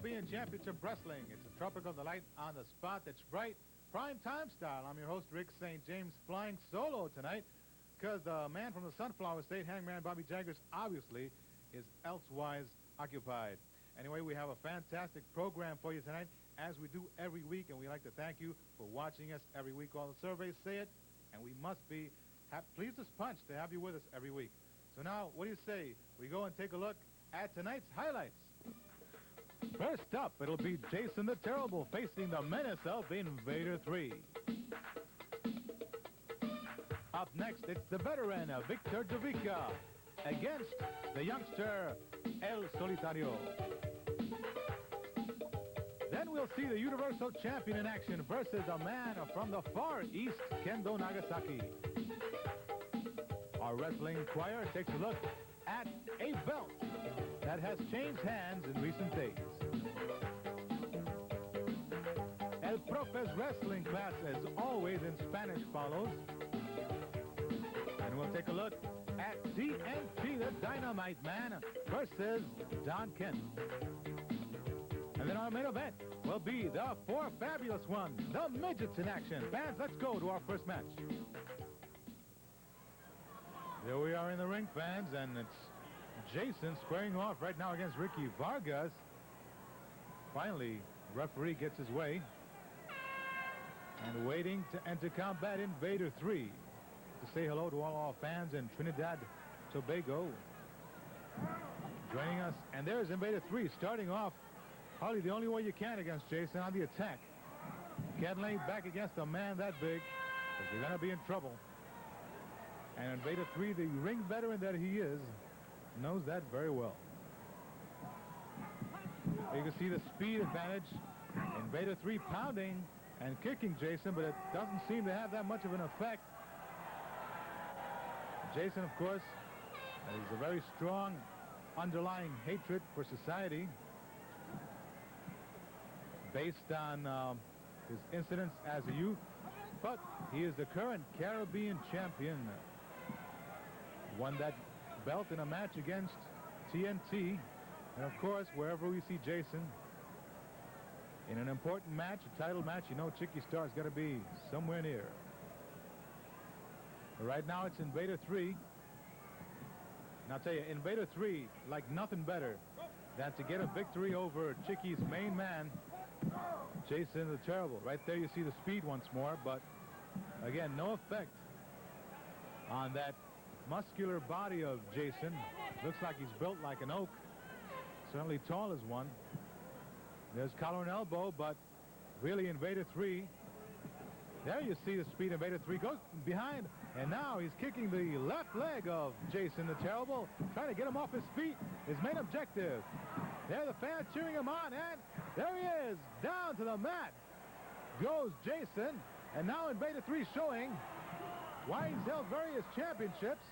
Caribbean Championship Wrestling. It's a tropical delight on the spot that's bright, prime time style. I'm your host, Rick St. James, flying solo tonight because the man from the Sunflower State, Hangman Bobby Jaggers, obviously is elsewise occupied. Anyway, we have a fantastic program for you tonight, as we do every week, and we'd like to thank you for watching us every week. All the surveys say it, and we must be pleased as punch to have you with us every week. So now, what do you say? We go and take a look at tonight's highlights. First up, it'll be Jason the Terrible facing the menace of Invader 3. Up next, it's the veteran Victor Jovica against the youngster El Solitario. Then we'll see the Universal Champion in action versus a man from the Far East, Kendo Nagasaki. Our wrestling choir takes a look at a belt that has changed hands in recent days. El Profe's wrestling class, as always in Spanish, follows. And we'll take a look at DNT, the Dynamite Man, versus Don Kent. And then our main event will be the four fabulous ones, the midgets in action. Fans, let's go to our first match. There we are in the ring, fans, and it's Jason squaring off right now against Ricky Vargas. Finally, referee gets his way. And waiting to enter combat, Invader 3. To say hello to all our fans in Trinidad, Tobago. Joining us, and there's Invader 3 starting off probably the only way you can against Jason on the attack. Can't lay back against a man that big, because you're going to be in trouble. And Invader 3, the ring veteran that he is, knows that very well. You can see the speed advantage. Invader 3 pounding and kicking Jason, but it doesn't seem to have that much of an effect. Jason, of course, has a very strong underlying hatred for society based on his incidents as a youth, but he is the current Caribbean champion. Won that belt in a match against TNT, and of course, wherever we see Jason in an important match, a title match, you know Chicky Star's got to be somewhere near. But right now it's Invader 3. And I'll tell you, Invader 3 like nothing better than to get a victory over Chicky's main man, Jason the Terrible. Right there you see the speed once more, but again, no effect on that muscular body of Jason. Looks like he's built like an oak. Certainly tall as one. There's collar and elbow, but really Invader 3. There you see the speed. Invader 3 goes behind, and now he's kicking the left leg of Jason the Terrible, trying to get him off his feet. His main objective. There the fans cheering him on, and there he is. Down to the mat goes Jason, and now Invader 3 showing why he's held various championships.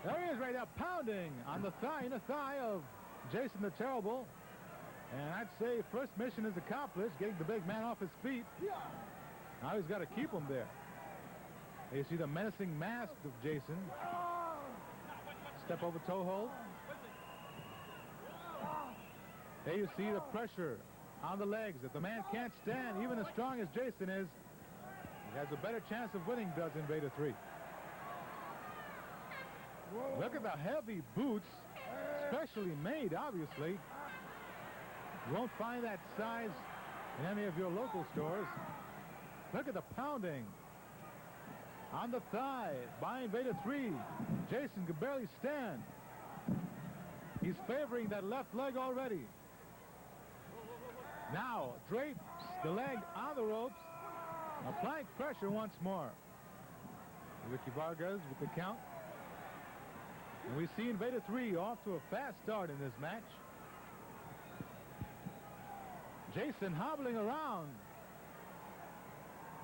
There he is right now, pounding on the thigh, inner thigh of Jason the Terrible. And I'd say first mission is accomplished, getting the big man off his feet. Now he's got to keep him there. You see the menacing mask of Jason. Step over toe hold. There you see the pressure on the legs. If the man can't stand, even as strong as Jason is, he has a better chance of winning, does Invader 3. Look at the heavy boots, specially made, obviously. You won't find that size in any of your local stores. Look at the pounding on the thigh by Invader 3. Jason could barely stand. He's favoring that left leg already. Now drapes the leg on the ropes. Applying pressure once more. Ricky Vargas with the count. And we see Invader 3 off to a fast start in this match. Jason hobbling around.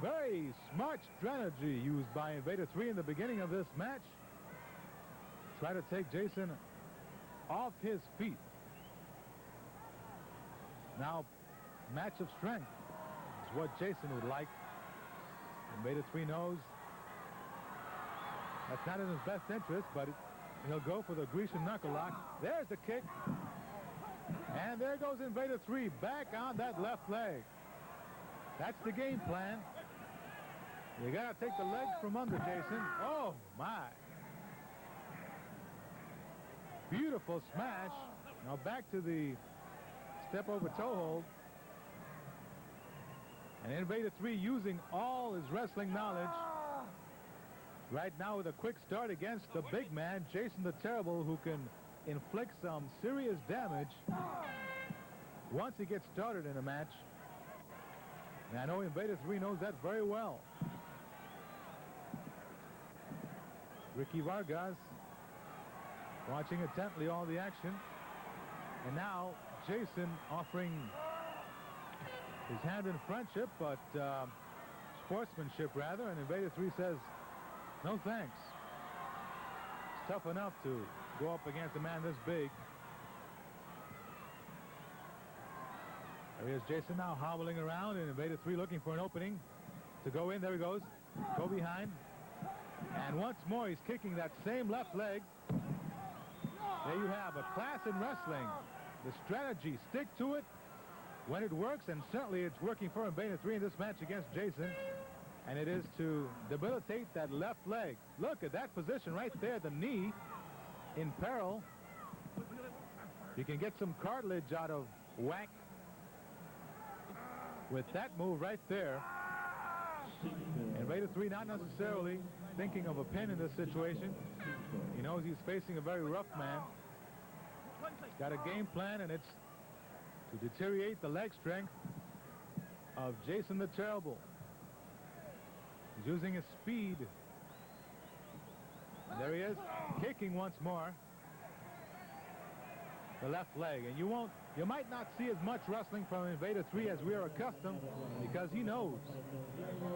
Very smart strategy used by Invader 3 in the beginning of this match. Try to take Jason off his feet. Now, match of strength is what Jason would like. Invader 3 knows that's not in his best interest, but he'll go for the Grecian knuckle lock. There's the kick. And there goes Invader 3 back on that left leg. That's the game plan. You got to take the legs from under, Jason. Oh, my. Beautiful smash. Now back to the step over toe hold. And Invader 3 using all his wrestling knowledge. Right now with a quick start against the big man, Jason the Terrible, who can inflict some serious damage once he gets started in a match. And I know Invader 3 knows that very well. Ricky Vargas watching intently all the action. And now Jason offering his hand in friendship, but sportsmanship rather, and Invader 3 says, no thanks. It's tough enough to go up against a man this big. There he is, Jason now hobbling around, and Invader 3 looking for an opening to go in. There he goes. Go behind. And once more he's kicking that same left leg. There you have a class in wrestling. The strategy, stick to it when it works, and certainly it's working for Invader 3 in this match against Jason. And it is to debilitate that left leg. Look at that position right there, the knee in peril. You can get some cartilage out of whack with that move right there. Invader 3 not necessarily thinking of a pin in this situation. He knows he's facing a very rough man. He's got a game plan, and it's to deteriorate the leg strength of Jason the Terrible. He's using his speed. And there he is, kicking once more. The left leg, and you might not see as much wrestling from Invader 3 as we are accustomed, because he knows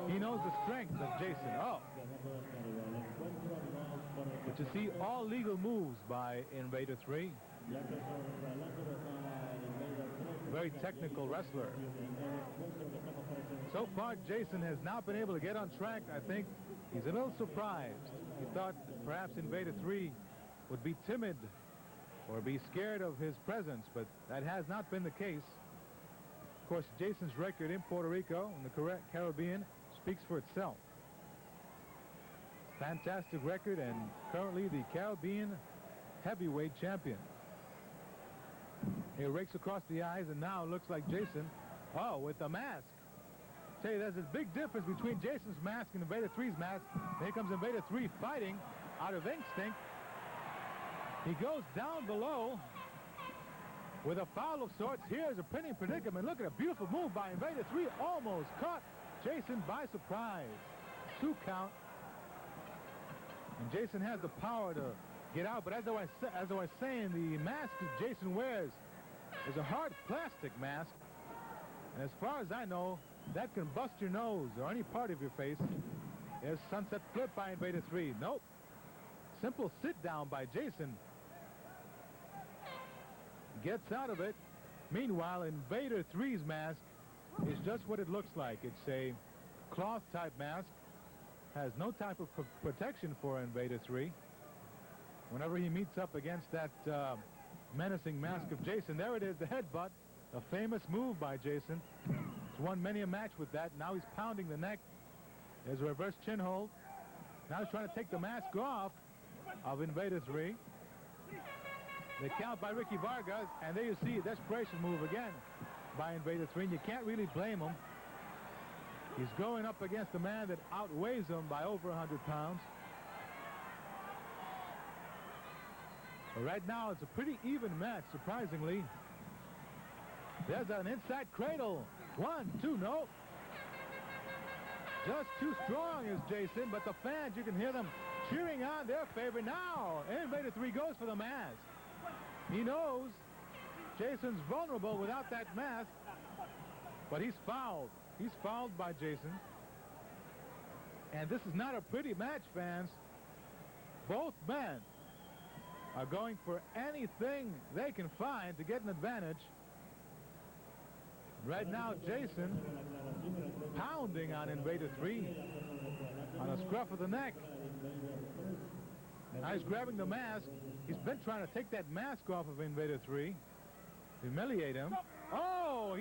the strength of Jason. Oh, but you see all legal moves by Invader 3. Very technical wrestler. So far, Jason has not been able to get on track. I think he's a little surprised. He thought perhaps Invader 3 would be timid or be scared of his presence, but that has not been the case. Of course, Jason's record in Puerto Rico and the Caribbean speaks for itself. Fantastic record, and currently the Caribbean heavyweight champion. He rakes across the eyes, and now looks like Jason, oh, with the mask. Tell you, there's a big difference between Jason's mask and Invader 3's mask. Here comes Invader 3 fighting out of instinct. He goes down below with a foul of sorts. Here's a pinning predicament. Look at a beautiful move by Invader 3. Almost caught Jason by surprise. 2 count. And Jason has the power to get out. But as I was saying, the mask that Jason wears is a hard plastic mask. And as far as I know, that can bust your nose or any part of your face. There's sunset flip by Invader 3. Nope. Simple sit down by Jason. Gets out of it. Meanwhile, Invader 3's mask is just what it looks like. It's a cloth type mask. Has no type of protection for Invader 3. Whenever he meets up against that menacing mask of Jason, there it is, the headbutt, a famous move by Jason. He's won many a match with that. Now he's pounding the neck. There's a reverse chin hold. Now he's trying to take the mask off of Invader 3. The count by Ricky Vargas, and there you see a desperation move again by Invader 3, and you can't really blame him. He's going up against a man that outweighs him by over 100 pounds. But right now, it's a pretty even match, surprisingly. There's an inside cradle. 1, 2, no. Just too strong is Jason, but the fans, you can hear them cheering on their favor. Now, Invader 3 goes for the mask. He knows Jason's vulnerable without that mask, but he's fouled. He's fouled by Jason. And this is not a pretty match, fans. Both men are going for anything they can find to get an advantage. Right now, Jason pounding on Invader 3 on a scruff of the neck. Now he's grabbing the mask. He's been trying to take that mask off of Invader 3. humiliate him. Oh,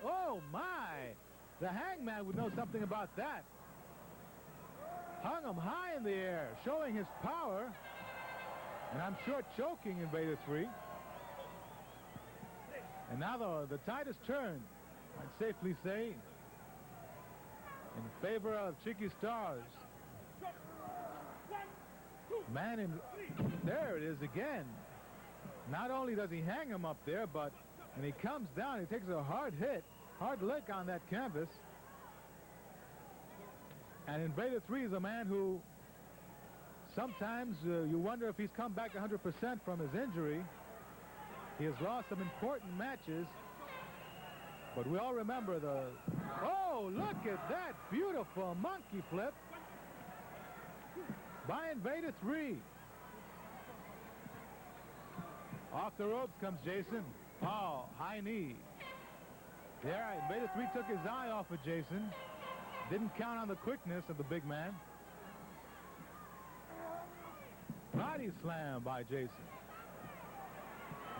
oh my! The Hangman would know something about that. Hung him high in the air, showing his power. And I'm sure choking Invader 3. And now the tide has turned, I'd safely say, in favor of Chiqui Stars. Man, there it is again. Not only does he hang him up there, but when he comes down, he takes a hard lick on that canvas. And Invader 3 is a man who sometimes you wonder if he's come back 100% from his injury. He has lost some important matches, but we all remember oh, look at that beautiful monkey flip by Invader 3. Off the ropes comes Jason. Oh, high knee. Yeah, Invader 3 took his eye off of Jason. Didn't count on the quickness of the big man. Body slam by Jason.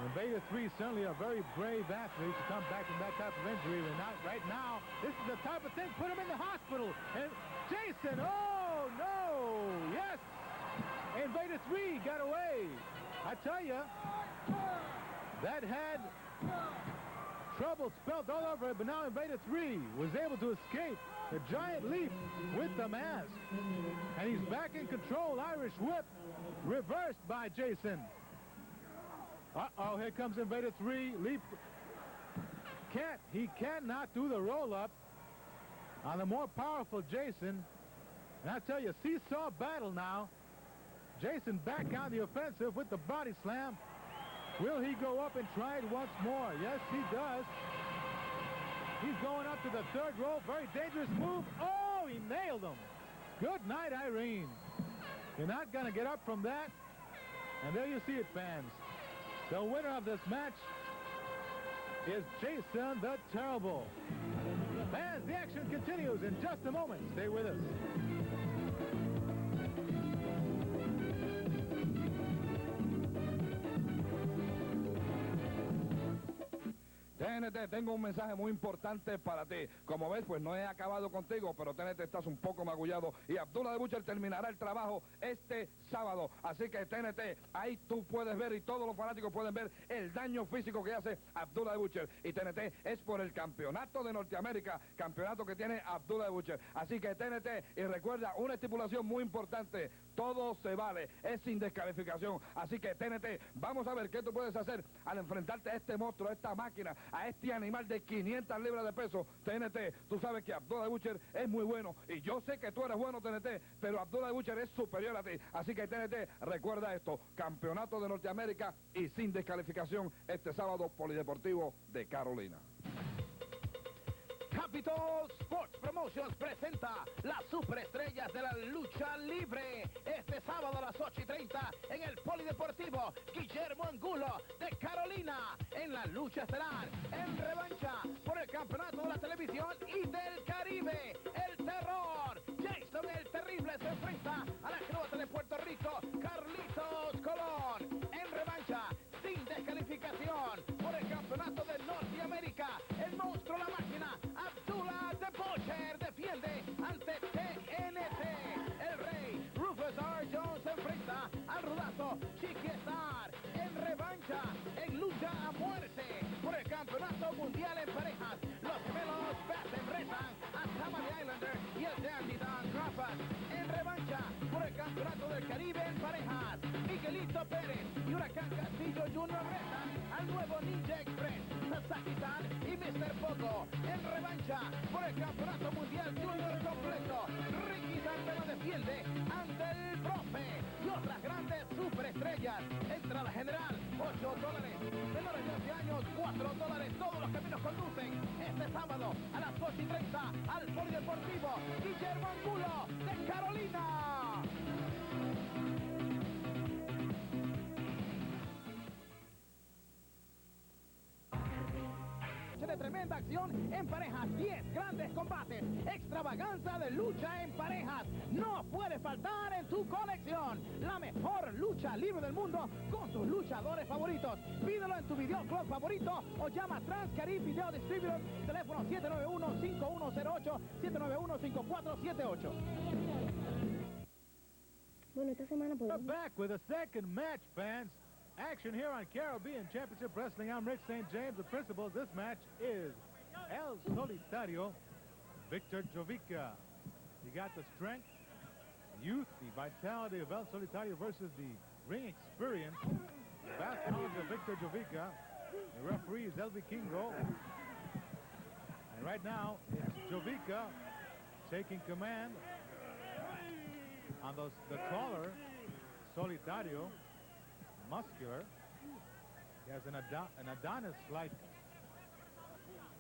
Invader 3 certainly a very brave athlete to come back from that type of injury. And not right now, this is the type of thing, put him in the hospital. And Jason, oh no, yes. Invader 3 got away. I tell you, that had trouble spelled all over it, but now Invader 3 was able to escape the giant leap with the mask. And he's back in control. Irish whip reversed by Jason. Uh-oh, here comes Invader 3. Leap. He cannot do the roll-up on the more powerful Jason. And I tell you, seesaw battle now. Jason back on the offensive with the body slam. Will he go up and try it once more? Yes, he does. He's going up to the third rope. Very dangerous move. Oh, he nailed him. Good night, Irene. You're not going to get up from that. And there you see it, fans. The winner of this match is Jason the Terrible. Fans, the action continues in just a moment. Stay with us. TNT, tengo un mensaje muy importante para ti. Como ves, pues no he acabado contigo, pero TNT estás un poco magullado y Abdullah the Butcher terminará el trabajo este sábado. Así que TNT, ahí tú puedes ver y todos los fanáticos pueden ver el daño físico que hace Abdullah the Butcher. Y TNT es por el campeonato de Norteamérica, campeonato que tiene Abdullah the Butcher. Así que TNT, y recuerda una estipulación muy importante, todo se vale, es sin descalificación. Así que TNT, vamos a ver qué tú puedes hacer al enfrentarte a este monstruo, a esta máquina, a este animal de 500 libras de peso. TNT, tú sabes que Abdullah the Butcher es muy bueno y yo sé que tú eres bueno, TNT, pero Abdullah the Butcher es superior a ti. Así que TNT, recuerda esto, campeonato de Norteamérica y sin descalificación este sábado, Polideportivo de Carolina. Capitol Sports Promotions presenta las superestrellas de la lucha libre este sábado a las 8:30 en el Polideportivo Guillermo Angulo de Carolina, en la lucha estelar, en revancha por el campeonato de la televisión y del Caribe. El terror, Jason el Terrible se enfrenta a la acróbata de Puerto Rico, Carlitos Colón. En revancha, sin descalificación, por el campeonato de Norteamérica, el monstruo, la máquina, Abdullah the Butcher defiende ante TNT. El rey Rufus R. Jones se enfrenta al rudazo Chiqui Star. En revancha, en lucha a muerte por el campeonato mundial en parejas, los gemelos Batten retan a Tamale Islander y el Dandy Don Crawford. En revancha por el campeonato del Caribe en parejas, Miguelito Pérez y Huracán Castillo Jr. retan al nuevo Ninja Express, Sasaki-san y Mr. Pogo. En revancha por el campeonato mundial junior completo, Ricky Santana defiende ante el profe y otras grandes superestrellas. Entrada general, $8. Menores de 12 años, $4. Todos los caminos conducen este sábado a las 8:30 al Polideportivo Guillermo Angulo de Carolina. De tremenda acción en parejas, 10 grandes combates, extravaganza de lucha en parejas. No puede faltar en tu colección la mejor lucha libre del mundo con tus luchadores favoritos. Pídelo en tu videoclub favorito o llama a Transcarib Video Distributors, teléfono 791-5108, 791-5478. Bueno, esta semana We're podemos... back with a second match, fans. Action here on Caribbean Championship Wrestling. I'm Rick St. James, the principal. This match is El Solitario, Victor Jovica. You got the strength, youth, the vitality of El Solitario versus the ring experience, the vast knowledge of Victor Jovica. The referee is Elvi Kingo. And right now, it's Jovica taking command on the taller Solitario, muscular. He has an Adonis-like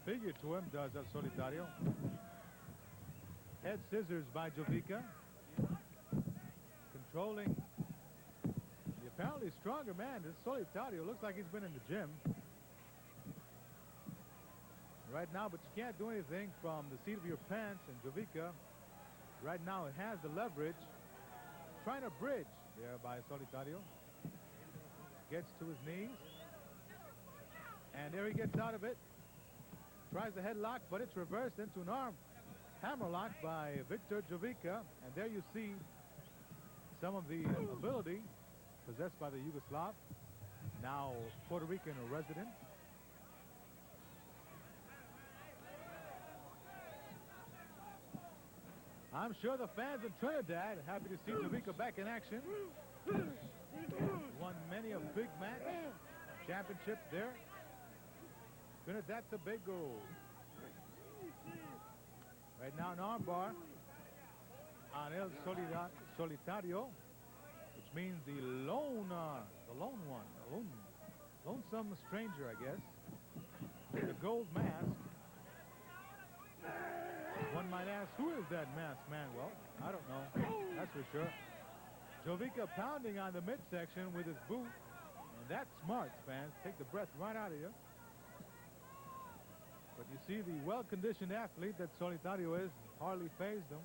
figure to him, does El Solitario. Head scissors by Jovica. Controlling the apparently stronger man. This Solitario looks like he's been in the gym right now, but you can't do anything from the seat of your pants. And Jovica right now it has the leverage, trying to bridge there by Solitario. Gets to his knees, and there he gets out of it. Tries the headlock, but it's reversed into an arm hammerlock by Victor Jovica. And there you see some of the ability possessed by the Yugoslav, now Puerto Rican resident. I'm sure the fans in Trinidad are happy to see Jovica back in action. Won many a big match, championship there. Trinidad Tobago. Right now an armbar on El Solitario, which means the lone one, lonesome stranger, I guess. The gold mask. One might ask, who is that masked man? Well, I don't know. That's for sure. Jovica pounding on the midsection with his boot. And that's smart, fans. Take the breath right out of you. But you see the well-conditioned athlete that Solitario is, hardly phased him.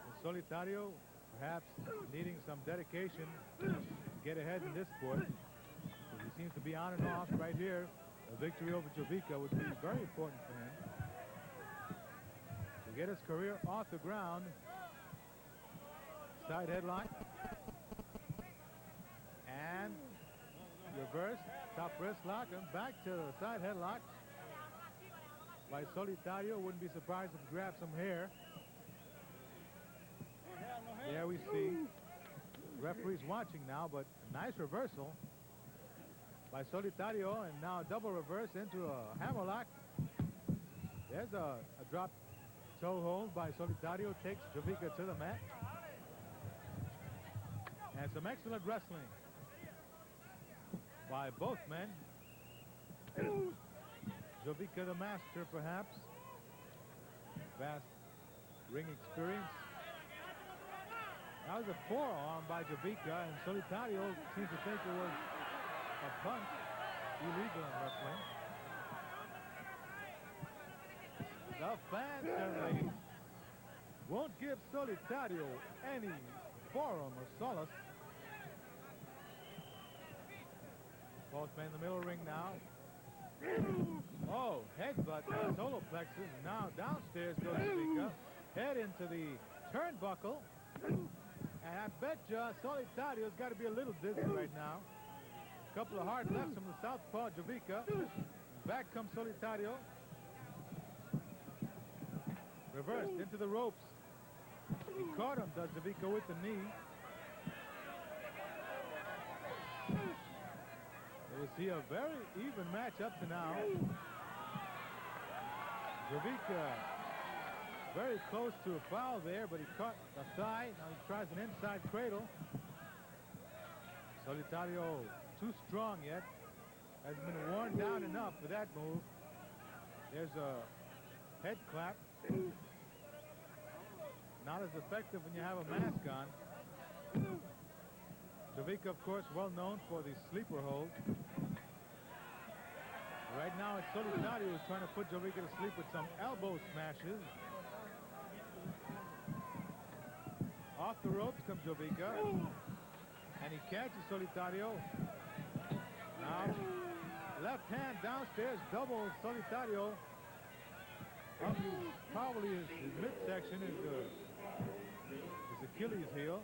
And Solitario, perhaps needing some dedication to get ahead in this sport. He seems to be on and off right here. A victory over Jovica would be very important for him to get his career off the ground. Side headlock. And reverse, top wrist lock, and back to the side headlock by Solitario. Wouldn't be surprised if he grabbed some hair. There we see referee's watching now, but a nice reversal by Solitario, and now a double reverse into a hammerlock. There's a drop toe hold by Solitario, takes Jovica to the mat. And some excellent wrestling by both men. Jovica the master, perhaps. Vast ring experience. That was a forearm by Jovica, and Solitario seems to think it was a punch, illegal in wrestling. The fans certainly won't give Solitario any forum or solace. Postman in the middle ring now. Oh, headbutt to the solar plexus. Now downstairs goes Jovica. Head into the turnbuckle. And I bet you Solitario's got to be a little dizzy right now. Couple of hard lefts from the southpaw Jovica. Back comes Solitario. Reversed into the ropes. He caught him, does Jovica, with the knee. We see a very even match up to now. Jovica very close to a foul there, but he caught the thigh. Now he tries an inside cradle. Solitario too strong yet. Hasn't been worn down enough for that move. There's a head clap. Not as effective when you have a mask on. Jovica, of course, well known for the sleeper hold. Right now it's Solitario who's trying to put Jovica to sleep with some elbow smashes. Off the ropes comes Jovica. And he catches Solitario. Now, left hand downstairs, double Solitario. Up his, probably his midsection is his Achilles heel.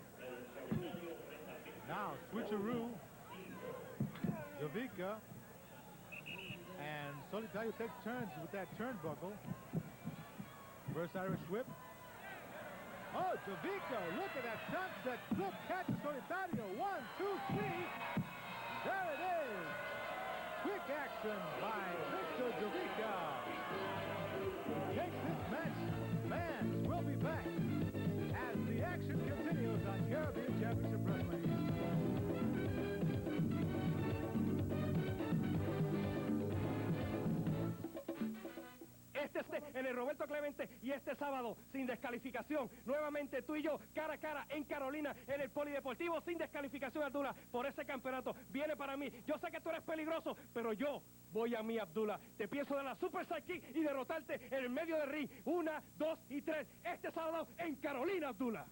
Now, switcheroo. Jovica. And Solitario takes turns with that turnbuckle. First Irish whip. Oh, Jovica, look at that sunset flip, catches Solitario. 1, 2, 3. There it is. Quick action by Victor Jovica. Takes this match. Fans will be back as the action continues on Caribbean Championship Wrestling. En el Roberto Clemente y este sábado sin descalificación, nuevamente tú y yo cara a cara en Carolina en el Polideportivo sin descalificación. Abdullah, por ese campeonato viene para mí. Yo sé que tú eres peligroso, pero yo voy a mí, Abdullah. Te pienso de la Super Sidekick y derrotarte en el medio del ring. 1, 2 y 3 este sábado en Carolina, Abdullah.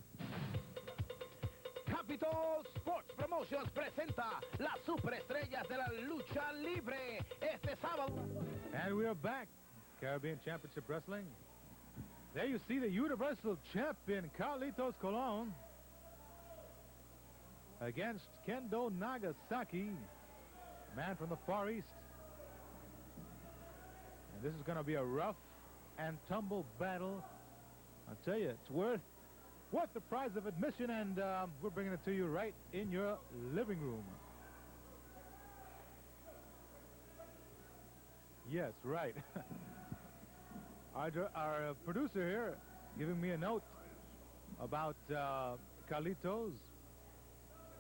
Capitol Sports Promotions presenta las superestrellas de la lucha libre este sábado. And we are back. Caribbean Championship Wrestling. There you see the Universal Champion Carlitos Colon against Kendo Nagasaki, man from the Far East. And this is going to be a rough and tumble battle. I'll tell you, it's worth the price of admission, and we're bringing it to you right in your living room. Yes, right. Our producer here giving me a note about Carlitos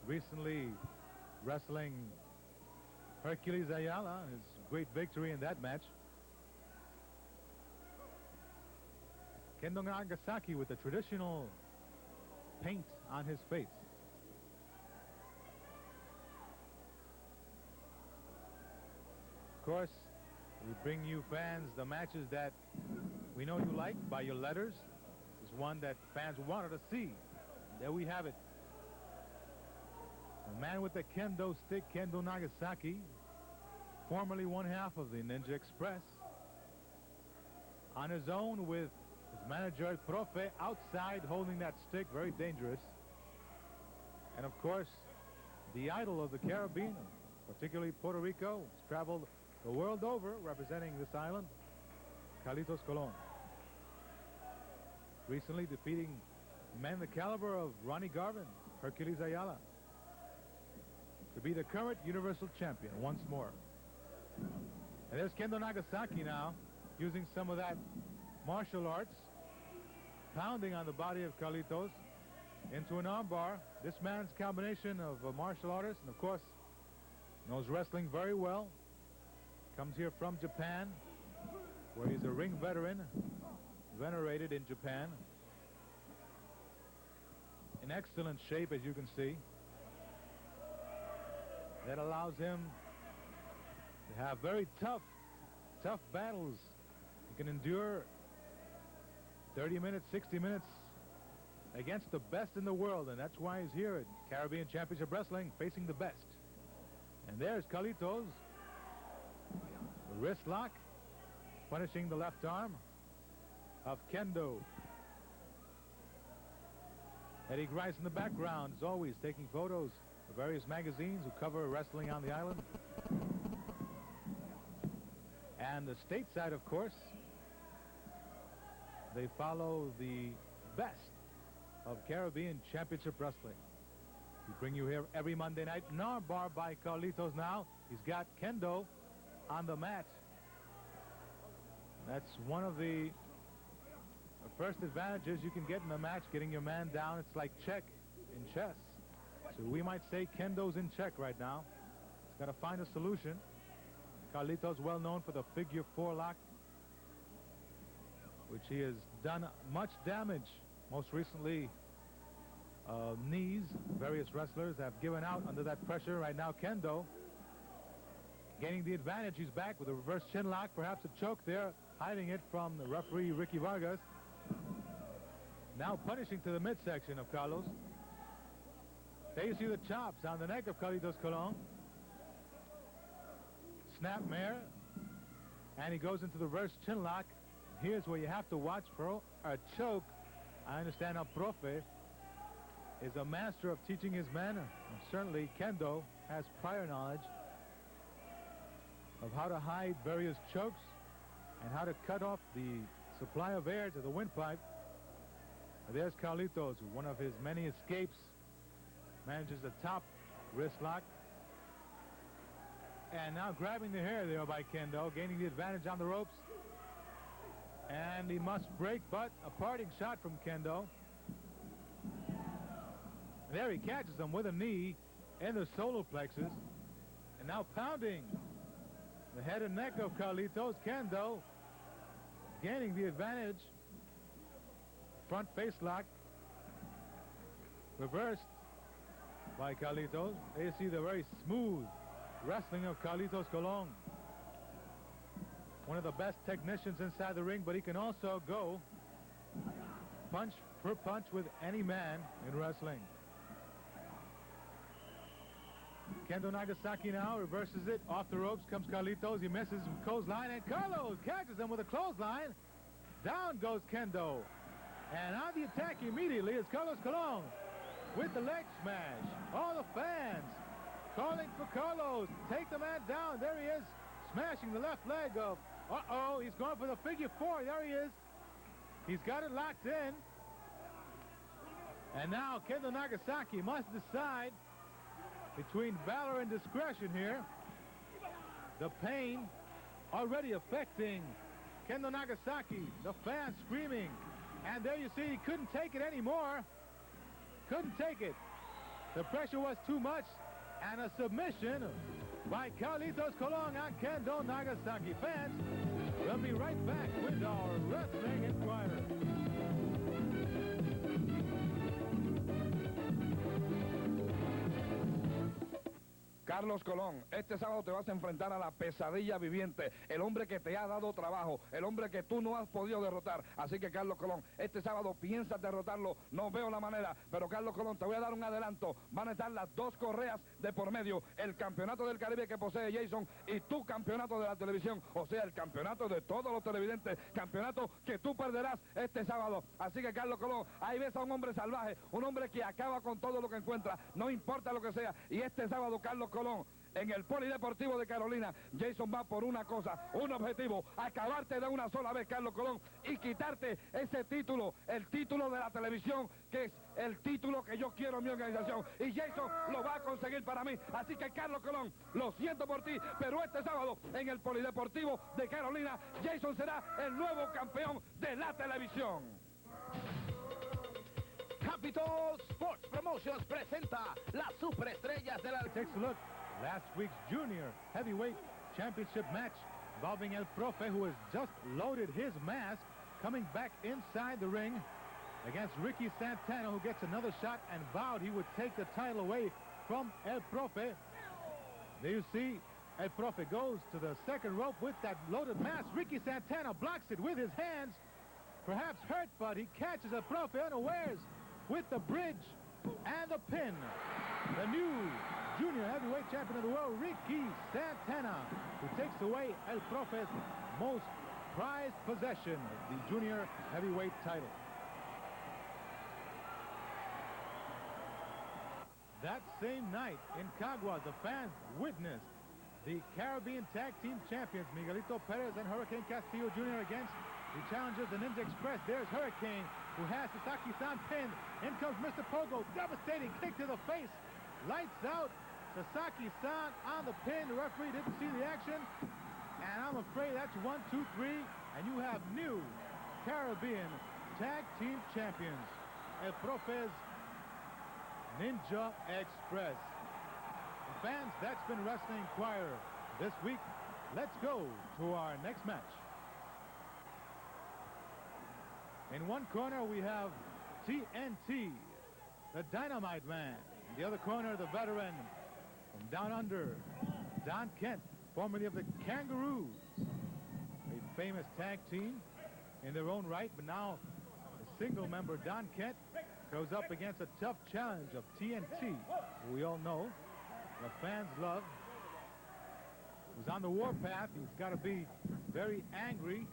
recently wrestling Hercules Ayala, his great victory in that match. Kendo Nagasaki with the traditional paint on his face. Of course, we bring you fans the matches that we know you like by your letters. This is one that fans wanted to see. There we have it. The man with the kendo stick, Kendo Nagasaki, formerly one half of the Ninja Express. On his own with his manager, Profe, outside holding that stick, very dangerous. And of course, the idol of the Caribbean, particularly Puerto Rico, has traveled the world over representing this island, Carlitos Colon. Recently defeating men the caliber of Ronnie Garvin, Hercules Ayala, to be the current Universal Champion once more. And there's Kendo Nagasaki now, using some of that martial arts, pounding on the body of Carlitos into an armbar. This man's combination of a martial artist and, of course, knows wrestling very well. Comes here from Japan, where he's a ring veteran, venerated in Japan. In excellent shape, as you can see. That allows him to have very tough battles. He can endure 30 minutes, 60 minutes against the best in the world, and that's why he's here at Caribbean Championship Wrestling, facing the best. And there's Carlitos. The wrist lock, punishing the left arm of Kendo. Eddie Grice in the background, as always, taking photos of various magazines who cover wrestling on the island. And the stateside, of course, they follow the best of Caribbean Championship Wrestling. We bring you here every Monday night. An armbar by Carlitos now. He's got Kendo on the mat. That's one of the first advantages you can get in a match, getting your man down. It's like check in chess. So we might say Kendo's in check right now. He's got to find a solution. Carlitos well known for the figure 4 lock, which he has done much damage. Most recently, knees. Various wrestlers have given out under that pressure. Right now, Kendo gaining the advantage. He's back with a reverse chin lock, perhaps a choke there, hiding it from the referee, Ricky Vargas. Now punishing to the midsection of Carlos. There you see the chops on the neck of Carlitos Colon. Snap mare. And he goes into the reverse chin lock. Here's where you have to watch for a choke. I understand El Profe is a master of teaching his men. Certainly Kendo has prior knowledge of how to hide various chokes and how to cut off the supply of air to the windpipe. There's Carlitos, one of his many escapes, manages the top wrist lock. And now grabbing the hair there by Kendo, gaining the advantage on the ropes. And he must break, but a parting shot from Kendo. There he catches him with a knee in the solar plexus. And now pounding the head and neck of Carlitos. Kendo gaining the advantage. Front face lock. Reversed by Carlitos. There you see the very smooth wrestling of Carlitos Colon. One of the best technicians inside the ring, but he can also go punch for punch with any man in wrestling. Kendo Nagasaki now reverses it. Off the ropes comes Carlitos. He misses with clothesline, and Carlos catches him with a clothesline. Down goes Kendo. And on the attack immediately is Carlos Colon with the leg smash. All the fans calling for Carlos. Take the man down. There he is, smashing the left leg of... Uh-oh, he's going for the figure four. There he is. He's got it locked in. And now Kendo Nagasaki must decide between valor and discretion here. The pain already affecting Kendo Nagasaki. The fans screaming. And there you see, he couldn't take it anymore. Couldn't take it. The pressure was too much. And a submission by Carlitos Colon on Kendo Nagasaki. Fans, we'll be right back with our Wrestling Inquirer. Carlos Colon, este sábado te vas a enfrentar a la pesadilla viviente, el hombre que te ha dado trabajo, el hombre que tú no has podido derrotar. Así que Carlos Colon, este sábado piensas derrotarlo, no veo la manera, pero Carlos Colon, te voy a dar un adelanto. Van a estar las dos correas de por medio, el campeonato del Caribe que posee Jason y tu campeonato de la televisión, o sea, el campeonato de todos los televidentes, campeonato que tú perderás este sábado. Así que Carlos Colon, ahí ves a un hombre salvaje, un hombre que acaba con todo lo que encuentra, no importa lo que sea, y este sábado Carlos Colon, en el Polideportivo de Carolina, Jason va por una cosa, un objetivo, acabarte de una sola vez, Carlos Colon, y quitarte ese título, el título de la televisión, que es el título que yo quiero en mi organización, y Jason lo va a conseguir para mí. Así que Carlos Colon, lo siento por ti, pero este sábado en el Polideportivo de Carolina, Jason será el nuevo campeón de la televisión. Capitol Sports Promotions presenta las superestrellas de la... Takes a look. Last week's junior heavyweight championship match involving El Profe, who has just loaded his mask, coming back inside the ring against Ricky Santana, who gets another shot and vowed he would take the title away from El Profe. There you see, El Profe goes to the second rope with that loaded mask. Ricky Santana blocks it with his hands, perhaps hurt, but he catches El Profe unawares with the bridge and the pin. The new junior heavyweight champion of the world, Ricky Santana, who takes away El Profe's most prized possession, the junior heavyweight title. That same night in Caguas, the fans witnessed the Caribbean Tag Team Champions, Miguelito Perez and Hurricane Castillo Jr. against the challengers, the Ninja Express. There's Hurricane, who has Sasaki-san pinned. In comes Mr. Pogo, devastating kick to the face. Lights out. Sasaki-san on the pin. The referee didn't see the action. And I'm afraid that's 1, 2, 3. And you have new Caribbean Tag Team Champions, El Profe's Ninja Express. And fans, that's been Wrestling Inquirer this week. Let's go to our next match. In one corner, we have TNT, the Dynamite Man. In the other corner, the veteran from down under, Don Kent. formerly of the Kangaroos, a famous tag team in their own right, but now a single member, Don Kent, goes up against a tough challenge of TNT, who we all know the fans love. He's on the warpath. He's got to be very angry.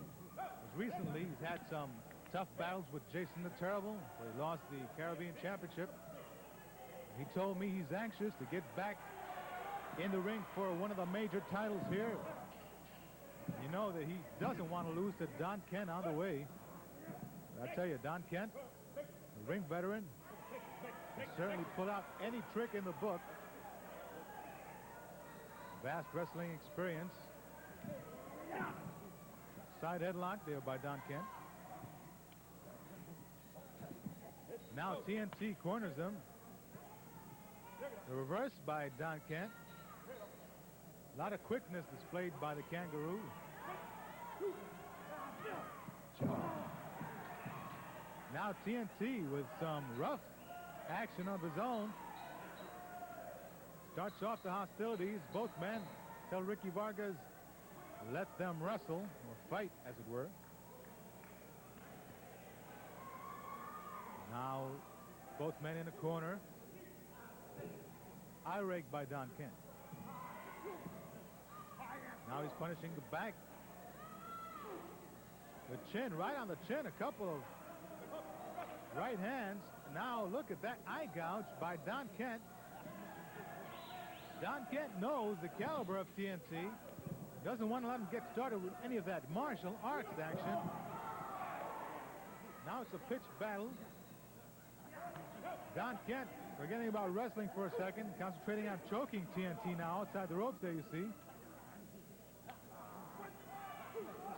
Recently, he's had some tough battles with Jason the Terrible, where he lost the Caribbean Championship. He told me he's anxious to get back in the ring for one of the major titles here. You know that he doesn't want to lose to Don Kent on the way. I tell you, Don Kent, the ring veteran, can certainly pull out any trick in the book. Vast wrestling experience. Side headlock there by Don Kent. Now TNT corners him. The reverse by Don Kent. A lot of quickness displayed by the Kangaroo. Now TNT with some rough action of his own. Starts off the hostilities. Both men tell Ricky Vargas, let them wrestle, or fight, as it were. Now, both men in the corner. Eye rake by Don Kent. Now he's punishing the back. The chin, right on the chin, a couple of right hands. Now look at that eye gouge by Don Kent. Don Kent knows the caliber of TNT. Doesn't want to let him get started with any of that martial arts action. Now it's a pitched battle. Don Kent forgetting about wrestling for a second, concentrating on choking TNT now outside the ropes there, you see.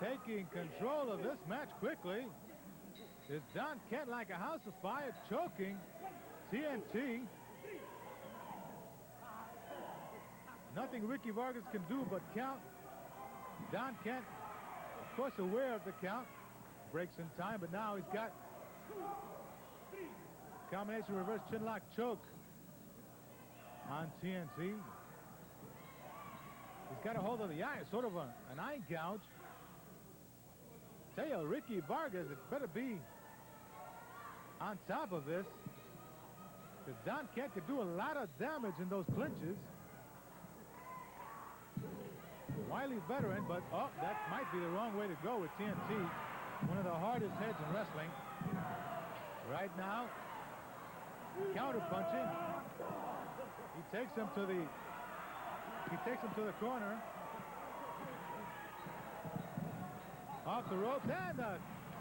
Taking control of this match quickly is Don Kent, like a house of fire, choking TNT. Nothing Ricky Vargas can do but count. Don Kent, of course, aware of the count. Breaks in time, but now he's got combination reverse chinlock choke on TNT. He's got a hold of the eye, sort of an eye gouge. Tell you, Ricky Vargas, it better be on top of this, because Don Kent could do a lot of damage in those clinches. Wily veteran, but that might be the wrong way to go with TNT. One of the hardest heads in wrestling. Right now, counter punching. He takes him to the corner. Off the ropes, and a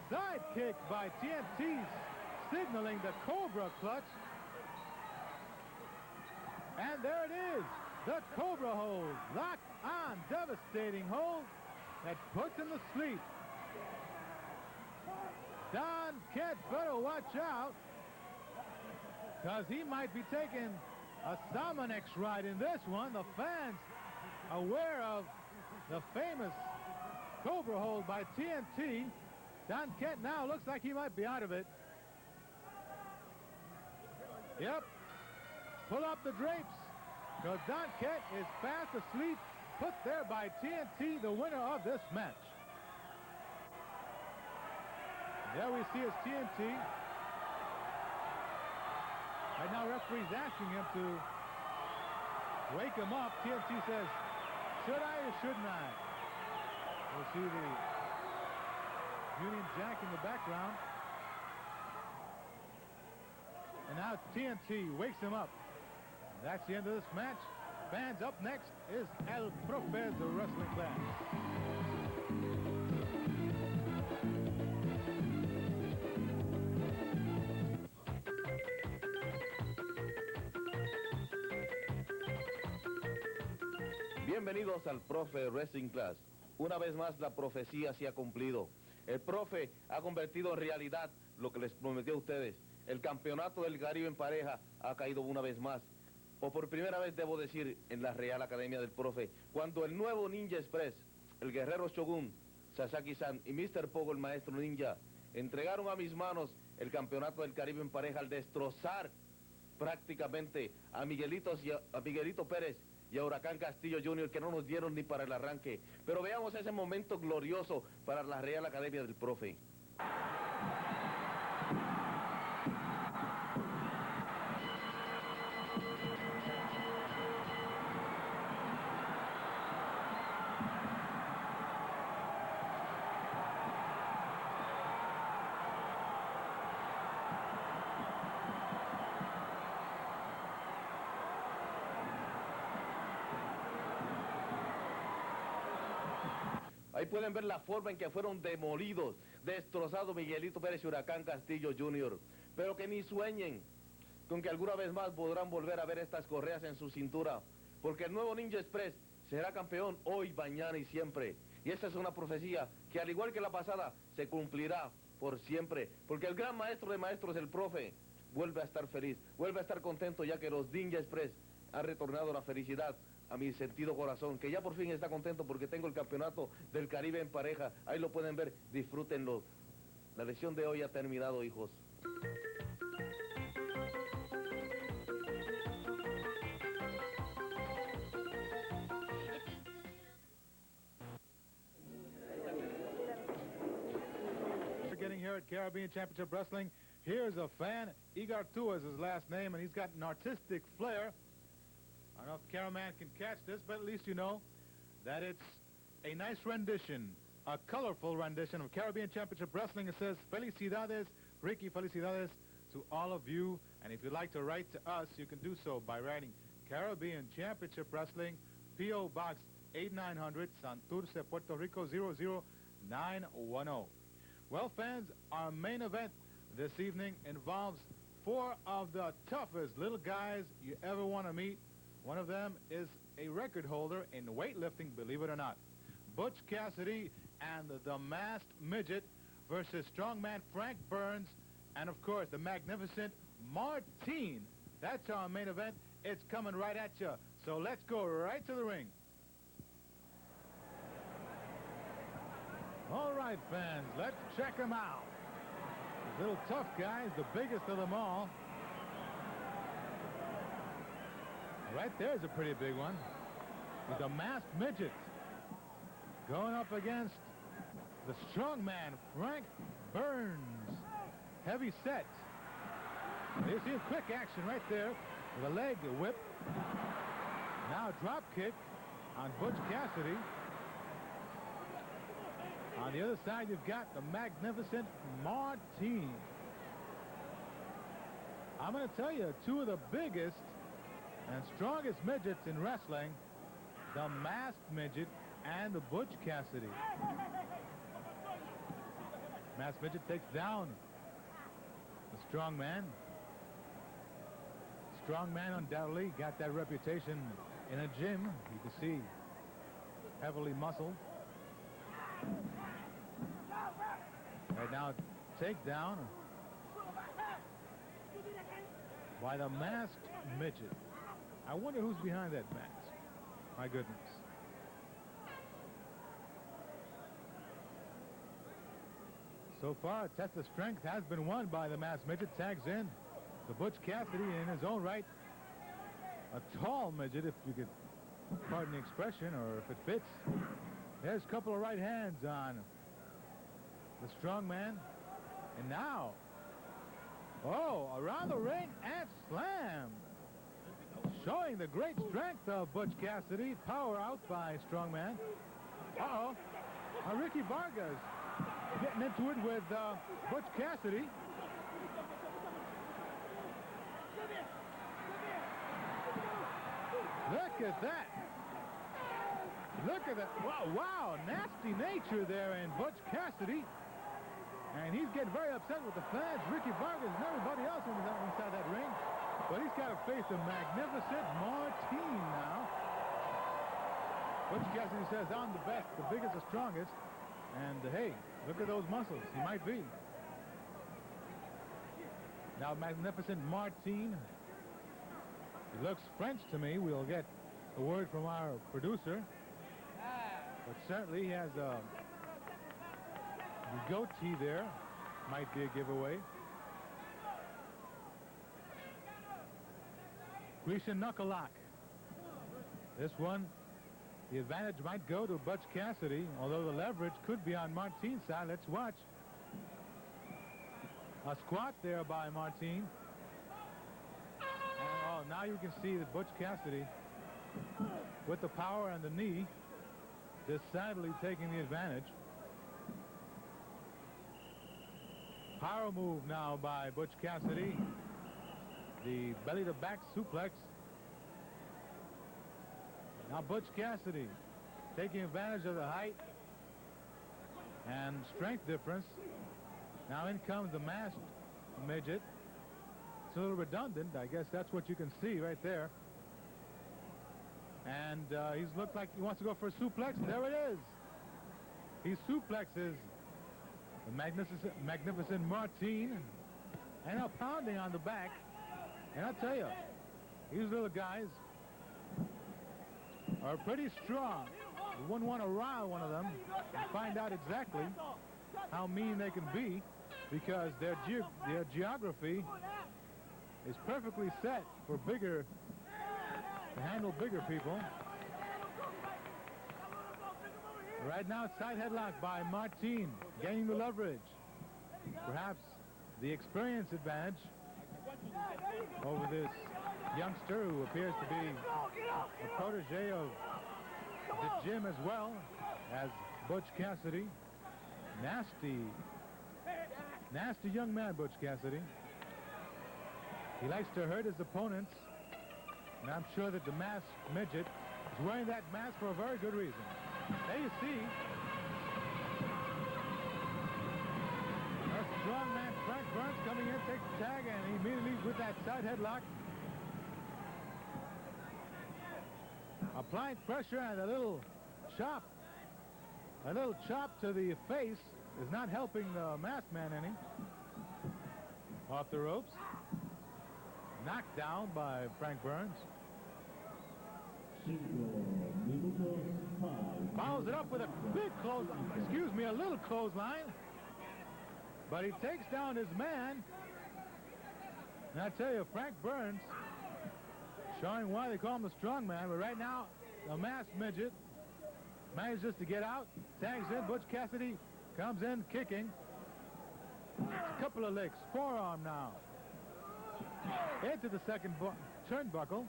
side kick by TNT, signaling the Cobra clutch. And there it is, the Cobra hold, locked on, devastating hold that puts him to sleep. Don Kent better watch out, because he might be taking a Salmonex ride in this one. The fans aware of the famous Cobra hold by TNT. Don Kent now looks like he might be out of it. Yep. Pull up the drapes, because Don Kent is fast asleep, put there by TNT, the winner of this match. There we see is TNT. Right now, referee's asking him to wake him up. TNT says, should I or shouldn't I? We'll see the Union Jack in the background. And now TNT wakes him up. That's the end of this match. Fans, up next is El Profe, the wrestling class. Bienvenidos al Profe Wrestling Class. Una vez más la profecía se ha cumplido. El profe ha convertido en realidad lo que les prometió a ustedes. El campeonato del Caribe en pareja ha caído una vez más. O por primera vez debo decir en la Real Academia del Profe, cuando el nuevo Ninja Express, el guerrero Shogun, Sasaki-san y Mr. Pogo, el maestro ninja, entregaron a mis manos el campeonato del Caribe en pareja al destrozar prácticamente a Miguelito Pérez y a Huracán Castillo Jr., que no nos dieron ni para el arranque. Pero veamos ese momento glorioso para la Real Academia del Profe. Ahí pueden ver la forma en que fueron demolidos, destrozados Miguelito Pérez y Huracán Castillo Jr. Pero que ni sueñen con que alguna vez más podrán volver a ver estas correas en su cintura, porque el nuevo Ninja Express será campeón hoy, mañana y siempre. Y esa es una profecía que, al igual que la pasada, se cumplirá por siempre, porque el gran maestro de maestros, el Profe, vuelve a estar feliz, vuelve a estar contento, ya que los Ninja Express han retornado la felicidad a mi sentido corazón, que ya por fin está contento porque tengo el campeonato del Caribe en pareja. Ahí lo pueden ver, disfrútenlo. La lección de hoy ha terminado, hijos. We're getting here at Caribbean Championship Wrestling. Here's a fan. Igor Tua is his last name, and he's got an artistic flair. I don't know if the cameraman can catch this, but at least you know that it's a nice rendition, a colorful rendition of Caribbean Championship Wrestling. It says, Felicidades, Ricky, Felicidades to all of you. And if you'd like to write to us, you can do so by writing Caribbean Championship Wrestling, P.O. Box 8900, Santurce, Puerto Rico, 00910. Well, fans, our main event this evening involves 4 of the toughest little guys you ever want to meet. One of them is a record holder in weightlifting, believe it or not. Butch Cassidy and the Masked Midget versus strongman Frank Burns and, of course, the magnificent Martine. That's our main event. It's coming right at you. So let's go right to the ring. All right, fans, let's check them out. These little tough guys, the biggest of them all. Right there's a pretty big one. With the Masked Midget going up against the strongman Frank Burns. Heavy set. You see a quick action right there with a leg whip. Now a drop kick on Butch Cassidy. On the other side, you've got the magnificent Martine. I'm going to tell you, 2 of the biggest and strongest midgets in wrestling, the Masked Midget and the Butch Cassidy. Masked Midget takes down the strong man. Strong man undoubtedly got that reputation in a gym. You can see heavily muscled. Right now, takedown by the Masked Midget. I wonder who's behind that mask. My goodness. So far, a test of strength has been won by the Masked Midget. Tags in the Butch Cassidy in his own right. A tall midget, if you could pardon the expression, or if it fits. There's a couple of right hands on the strong man. And now, around the ring and slam. Showing the great strength of Butch Cassidy. Power out by strongman. Ricky Vargas getting into it with Butch Cassidy. Look at that. Look at that. Wow, nasty nature there in Butch Cassidy. And he's getting very upset with the fans, Ricky Vargas and everybody else inside that ring. But he's got to face the magnificent Martine now. Butch Cassidy says, I'm the best, the biggest, the strongest. And hey, look at those muscles. He might be. Now, magnificent Martine. He looks French to me. We'll get a word from our producer. But certainly he has a goatee there. Might be a giveaway. Grecian knuckle lock. This one, the advantage might go to Butch Cassidy, although the leverage could be on Martine's side. Let's watch. A squat there by Martine. Oh, now you can see that Butch Cassidy, with the power and the knee, decidedly taking the advantage. Power move now by Butch Cassidy. The belly to back suplex. Now Butch Cassidy taking advantage of the height and strength difference. Now in comes the masked midget. It's a little redundant. I guess that's what you can see right there. And he's looked like he wants to go for a suplex. There it is. He suplexes the magnificent Martine, and now pounding on the back. And I'll tell you, these little guys are pretty strong. You wouldn't want to rile one of them and find out exactly how mean they can be, because their geography is perfectly set for to handle bigger people. Right now, side headlock by Martine, gaining the leverage. Perhaps the experience advantage over this youngster who appears to be a protege of the gym as well as Butch Cassidy. Nasty young man, Butch Cassidy. He likes to hurt his opponents, and I'm sure that the masked midget is wearing that mask for a very good reason. There you see a strong man, Frank Burns, coming in, takes the tag, and he immediately with that side headlock, applying pressure, and a little chop to the face is not helping the masked man any. Off the ropes, knocked down by Frank Burns. Follows it up with a big a little clothesline. But he takes down his man. And I tell you, Frank Burns, showing why they call him the strong man. But right now, the masked midget manages to get out, tags in. Butch Cassidy comes in kicking. A couple of licks, forearm now. Into the second turnbuckle.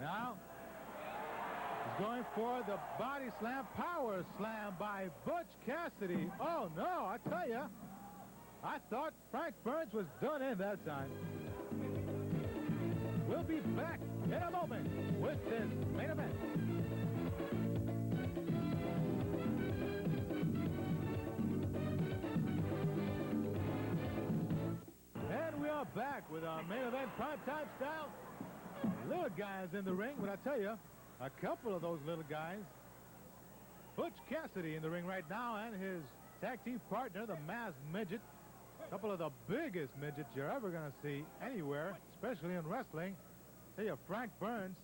Now, he's going for the body slam, power slam by Butch Cassidy. Oh, no, I tell you, I thought Frank Burns was done in that time. We'll be back in a moment with this main event. And we are back with our main event primetime style. Little guys in the ring, but I tell you, a couple of those little guys. Butch Cassidy in the ring right now, and his tag team partner, the masked midget. A couple of the biggest midgets you're ever going to see anywhere, especially in wrestling. I tell you, Frank Burns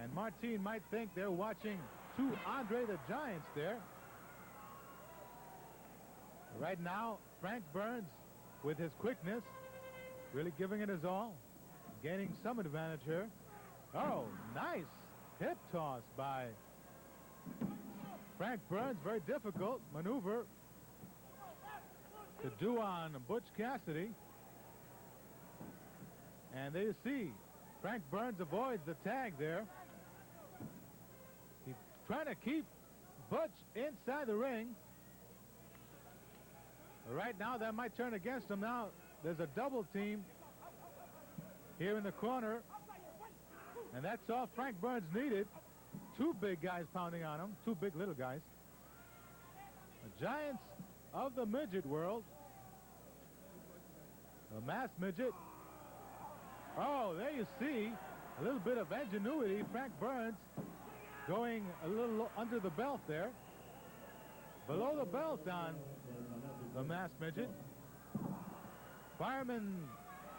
and Martine might think they're watching two Andre the Giants there. Right now, Frank Burns, with his quickness, really giving it his all. Gaining some advantage here. Oh, nice hip toss by Frank Burns. Very difficult maneuver to do on Butch Cassidy. And there you see, Frank Burns avoids the tag there. He's trying to keep Butch inside the ring. Right now, that might turn against him. Now, there's a double team here in the corner, and that's all Frank Burns needed. Two big guys pounding on him, two big little guys. The giants of the midget world. The masked midget. Oh, there you see a little bit of ingenuity. Frank Burns going a little under the belt there. Below the belt on the masked midget. Fireman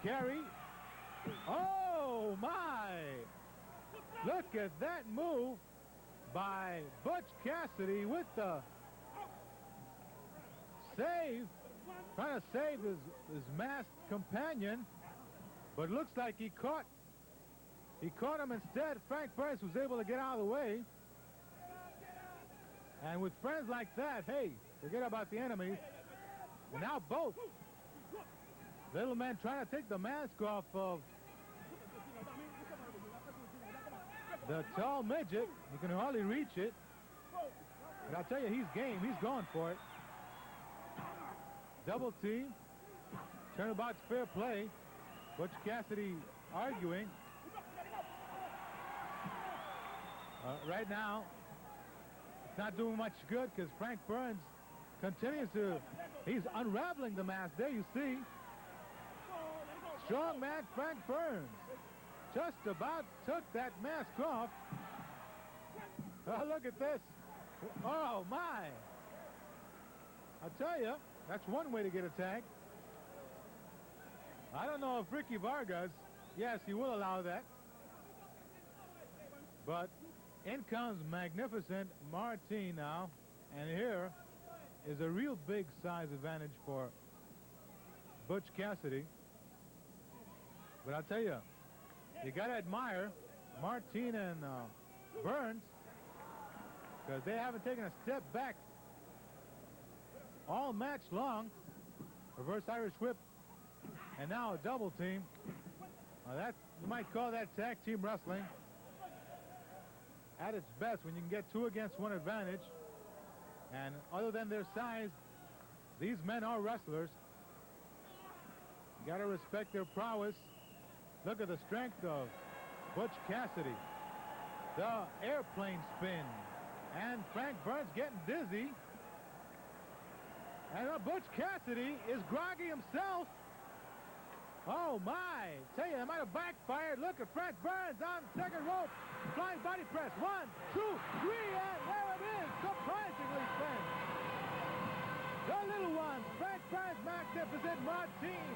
carry. Oh, my! Look at that move by Butch Cassidy with the save. Trying to save his masked companion. But looks like he caught He caught him instead. Frank Burns was able to get out of the way. And with friends like that, hey, forget about the enemies. And now both. Little man trying to take the mask off of the tall midget. He can hardly reach it. But I'll tell you, he's game. He's going for it. Double team. Turnabout's fair play. Butch Cassidy arguing. Right now, it's not doing much good because Frank Burns continues to, he's unraveling the mask. There you see. Strong man Frank Burns just about took that mask off. Oh, look at this. Oh, my. I'll tell you, that's one way to get a tag. I don't know if Ricky Vargas, yes, he will allow that. But in comes magnificent Martin now. And here is a real big size advantage for Butch Cassidy. But I'll tell you, you got to admire Martin and Burns, because they haven't taken a step back all match long. Reverse Irish whip, and now a double team. That, you might call that tag team wrestling at its best when you can get 2 against 1 advantage. And other than their size, these men are wrestlers. You got to respect their prowess. Look at the strength of Butch Cassidy. The airplane spin. And Frank Burns getting dizzy. And Butch Cassidy is groggy himself. Oh, my. Tell you, it might have backfired. Look at Frank Burns on the second rope. Flying body press. 1, 2, 3, and there it is. Surprisingly thin. The little one, Frank Burns, magnificent Martin.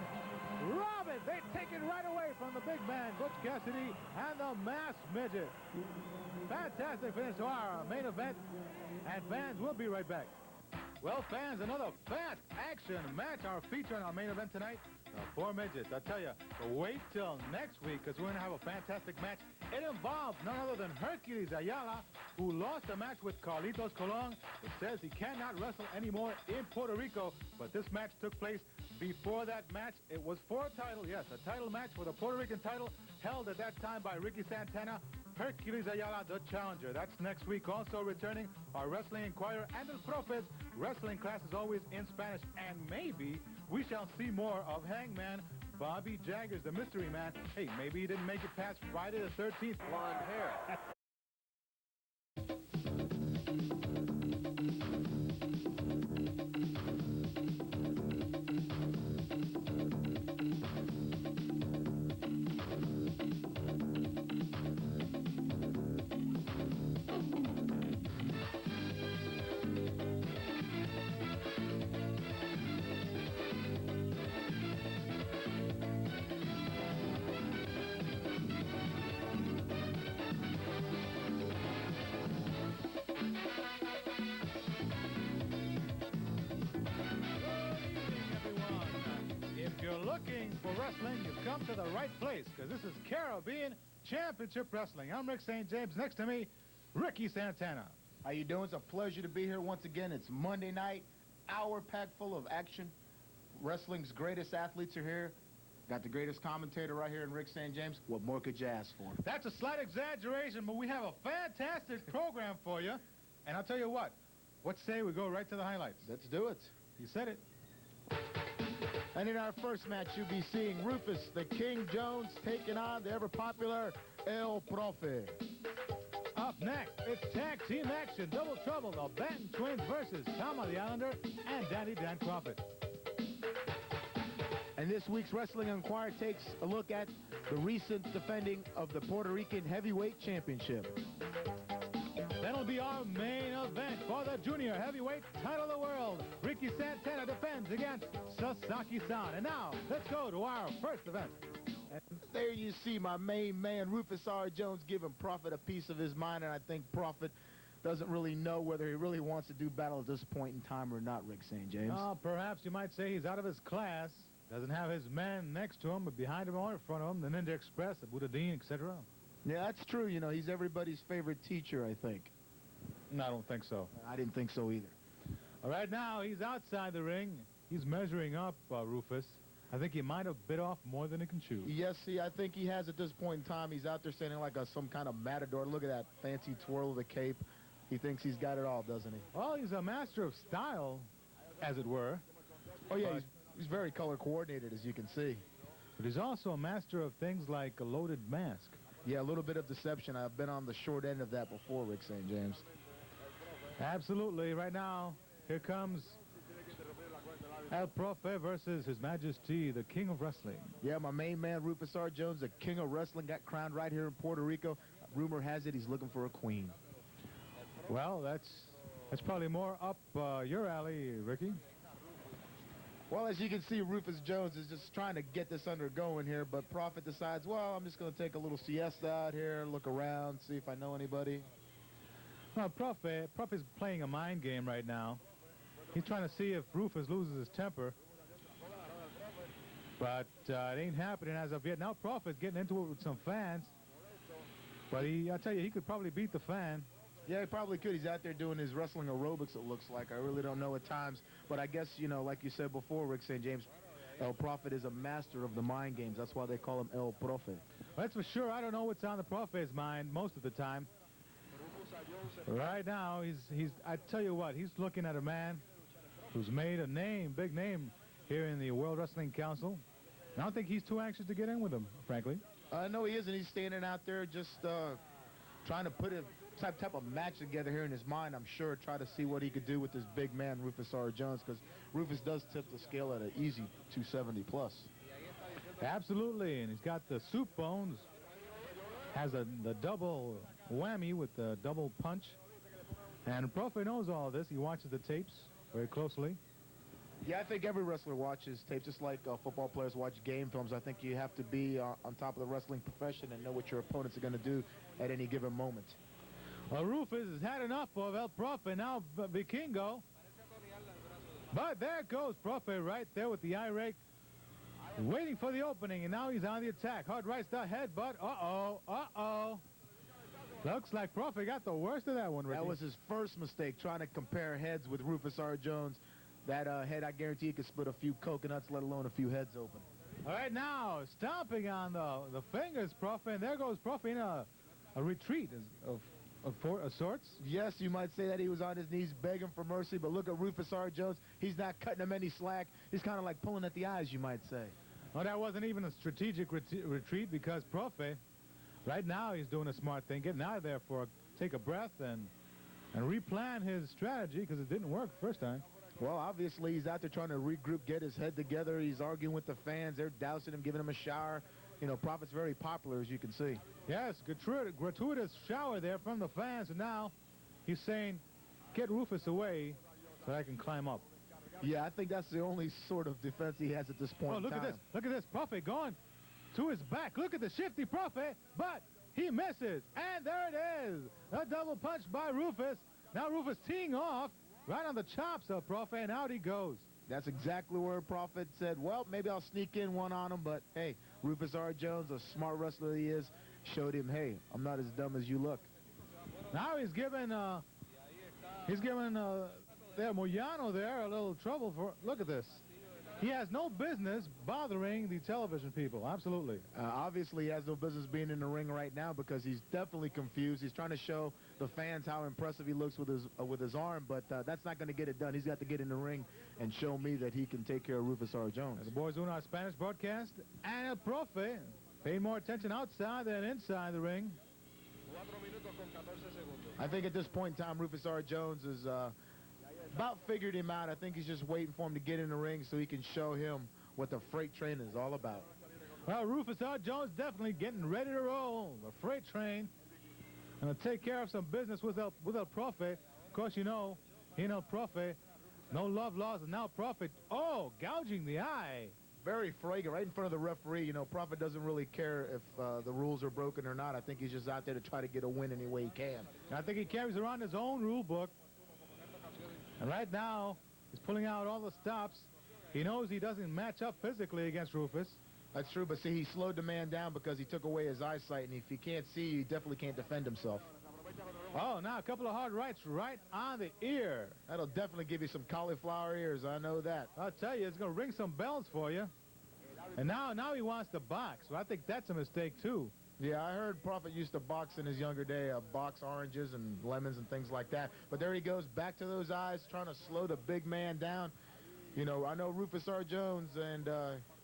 Rob it. They take it right away from the big man, Butch Cassidy, and the masked midget. Fantastic finish to our main event. And fans, we'll be right back. Well, fans, another fast action match. Our feature on our main event tonight, the 4 midgets. I tell you, wait till next week because we're going to have a fantastic match. It involves none other than Hercules Ayala, who lost a match with Carlitos Colon. It says he cannot wrestle anymore in Puerto Rico, but this match took place before that match. It was for a title, yes, a title match for the Puerto Rican title, held at that time by Ricky Santana. Hercules Ayala, the challenger. That's next week. Also returning, our Wrestling Inquirer and El Profes wrestling class is always in Spanish. And maybe we shall see more of Hangman Bobby Jaggers, the mystery man. Hey, maybe he didn't make it past Friday the 13th. Blonde hair. Looking for wrestling, you've come to the right place, because this is Caribbean Championship Wrestling. I'm Rick St. James. Next to me, Ricky Santana. How you doing? It's a pleasure to be here once again. It's Monday night, hour packed full of action. Wrestling's greatest athletes are here. Got the greatest commentator right here in Rick St. James. What more could you ask for? That's a slight exaggeration, but we have a fantastic program for you. And I'll tell you what say we go right to the highlights? Let's do it. You said it. And in our first match, you'll be seeing Rufus the King Jones taking on the ever-popular El Profe. Up next, it's tag team action. Double trouble. The Benton Twins versus Tama the Islander and Danny Dan Crawford. And this week's Wrestling Inquirer takes a look at the recent defending of the Puerto Rican Heavyweight Championship. That'll be our main event for the junior heavyweight title of the world. Ricky Santana defends against Sasaki-san. And now, let's go to our first event. And there you see my main man, Rufus R. Jones, giving Prophet a piece of his mind, and I think Prophet doesn't really know whether he really wants to do battle at this point in time or not, Rick St. James. Perhaps you might say he's out of his class. Doesn't have his man next to him, but behind him or in front of him, the Ninja Express, the Buddha Dean, etc. Yeah, that's true. You know, he's everybody's favorite teacher, I think. No, I don't think so. I didn't think so either. All right, now he's outside the ring. He's measuring up, Rufus. I think he might have bit off more than he can chew. Yes, see, I think he has at this point in time. He's out there standing like some kind of matador. Look at that fancy twirl of the cape. He thinks he's got it all, doesn't he? Well, he's a master of style, as it were. Oh, yeah, he's very color coordinated, as you can see. But he's also a master of things like a loaded mask. Yeah, a little bit of deception. I've been on the short end of that before, Rick St. James. Absolutely. Right now, here comes El Profe versus His Majesty, the King of Wrestling. Yeah, my main man, Rufus R. Jones, the King of Wrestling, got crowned right here in Puerto Rico. Rumor has it he's looking for a queen. Well, that's probably more up your alley, Ricky. Well, as you can see, Rufus Jones is just trying to get this undergoing here, but Prophet decides, well, I'm just going to take a little siesta out here, look around, see if I know anybody. Well, Prophet's playing a mind game right now. He's trying to see if Rufus loses his temper. But it ain't happening as of yet. Now Prophet's getting into it with some fans. But I tell you, he could probably beat the fan. Yeah, he probably could. He's out there doing his wrestling aerobics, it looks like. I really don't know at times. But I guess, you know, like you said before, Rick St. James, El Prophet is a master of the mind games. That's why they call him El Profe. Well, that's for sure. I don't know what's on the Prophet's mind most of the time. Right now, I tell you what, he's looking at a man who's made a name, big name, here in the World Wrestling Council. I don't think he's too anxious to get in with him, frankly. No, he isn't. He's standing out there just trying to put a type of match together here in his mind, I'm sure, try to see what he could do with this big man, Rufus R. Jones, because Rufus does tip the scale at an easy 270 plus. Absolutely, and he's got the soup bones, has the double whammy with the double punch, and Profe knows all this. He watches the tapes very closely. Yeah, I think every wrestler watches tapes, just like football players watch game films. I think you have to be on top of the wrestling profession and know what your opponents are going to do at any given moment. Well, Rufus has had enough of El Profe, now Vikingo. But there goes Profe right there with the eye rake, waiting for the opening, and now he's on the attack. Hard right the headbutt. Uh-oh. Looks like Profe got the worst of that one, Ricky. That was his first mistake, trying to compare heads with Rufus R. Jones. That head, I guarantee you, could split a few coconuts, let alone a few heads open. All right, now, stomping on the fingers, Profe, and there goes Profe in a retreat of sorts. Yes, you might say that he was on his knees begging for mercy, but look at Rufus R. Jones. He's not cutting him any slack. He's kind of like pulling at the eyes, you might say. Well, that wasn't even a strategic retreat, because Profe, right now, he's doing a smart thing, getting out of there for take a breath and replan his strategy, because it didn't work the first time. Well, obviously, he's out there trying to regroup, get his head together. He's arguing with the fans. They're dousing him, giving him a shower. You know, Prophet's very popular, as you can see. Yes, gratuitous shower there from the fans, and now he's saying, get Rufus away so I can climb up. Yeah, I think that's the only sort of defense he has at this point in look time. at this. Look at this. Profe going to his back. Look at the shifty Profe, but he misses. And there it is. A double punch by Rufus. Now Rufus teeing off right on the chops of Profe, and out he goes. That's exactly where Prophet said, well, maybe I'll sneak in one on him, but hey, Rufus R. Jones, a smart wrestler he is, showed him, hey, I'm not as dumb as you look. Now he's giving there Moyano there a little trouble for, look at this. He has no business bothering the television people, absolutely. Obviously, he has no business being in the ring right now because he's definitely confused. He's trying to show the fans how impressive he looks with his arm, but that's not going to get it done. He's got to get in the ring and show me that he can take care of Rufus R. Jones. And the boys doing our Spanish broadcast, and El Profe paying more attention outside than inside the ring. I think at this point in time, Rufus R. Jones is about figured him out. I think he's just waiting for him to get in the ring so he can show him what the freight train is all about. Well, Rufus R. Jones definitely getting ready to roll. The freight train. And to take care of some business with El Profe. Of course, you know, he and El Profe, no love laws, and now Profe, gouging the eye. Very fragrant, right in front of the referee. You know, Prophet doesn't really care if the rules are broken or not. I think he's just out there to try to get a win any way he can. And I think he carries around his own rule book. And right now, he's pulling out all the stops. He knows he doesn't match up physically against Rufus. That's true, but see, he slowed the man down because he took away his eyesight, and if he can't see, he definitely can't defend himself. Oh, now a couple of hard rights right on the ear. That'll definitely give you some cauliflower ears, I know that. I'll tell you, it's going to ring some bells for you. And now he wants to box. Well, I think that's a mistake, too. Yeah, I heard Prophet used to box in his younger day, box oranges and lemons and things like that. But there he goes, back to those eyes, trying to slow the big man down. You know, I know Rufus R. Jones, and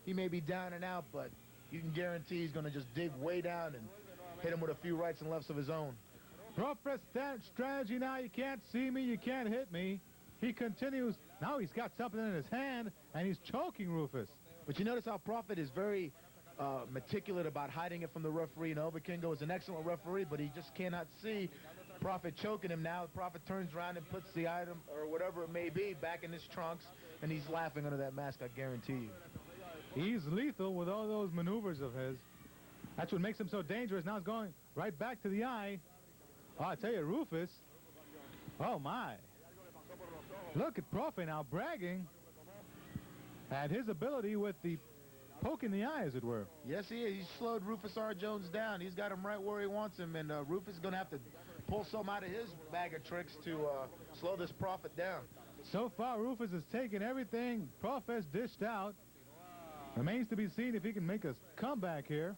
he may be down and out, but you can guarantee he's going to just dig way down and hit him with a few rights and lefts of his own. Prophet strategy now. You can't see me, you can't hit me. He continues. Now he's got something in his hand, and he's choking Rufus. But you notice how Prophet is very meticulous about hiding it from the referee. And Oberkingo is an excellent referee, but he just cannot see Prophet choking him. Now Prophet turns around and puts the item, or whatever it may be, back in his trunks, and he's laughing under that mask, I guarantee you. He's lethal with all those maneuvers of his. That's what makes him so dangerous. Now he's going right back to the eye. Oh, I tell you, Rufus. Oh, my. Look at Prophet now bragging at his ability with the poke in the eye, as it were. Yes, he is. He slowed Rufus R. Jones down. He's got him right where he wants him, and Rufus is going to have to pull some out of his bag of tricks to slow this Prophet down. So far, Rufus has taken everything Prophet's dished out. Remains to be seen if he can make a comeback here.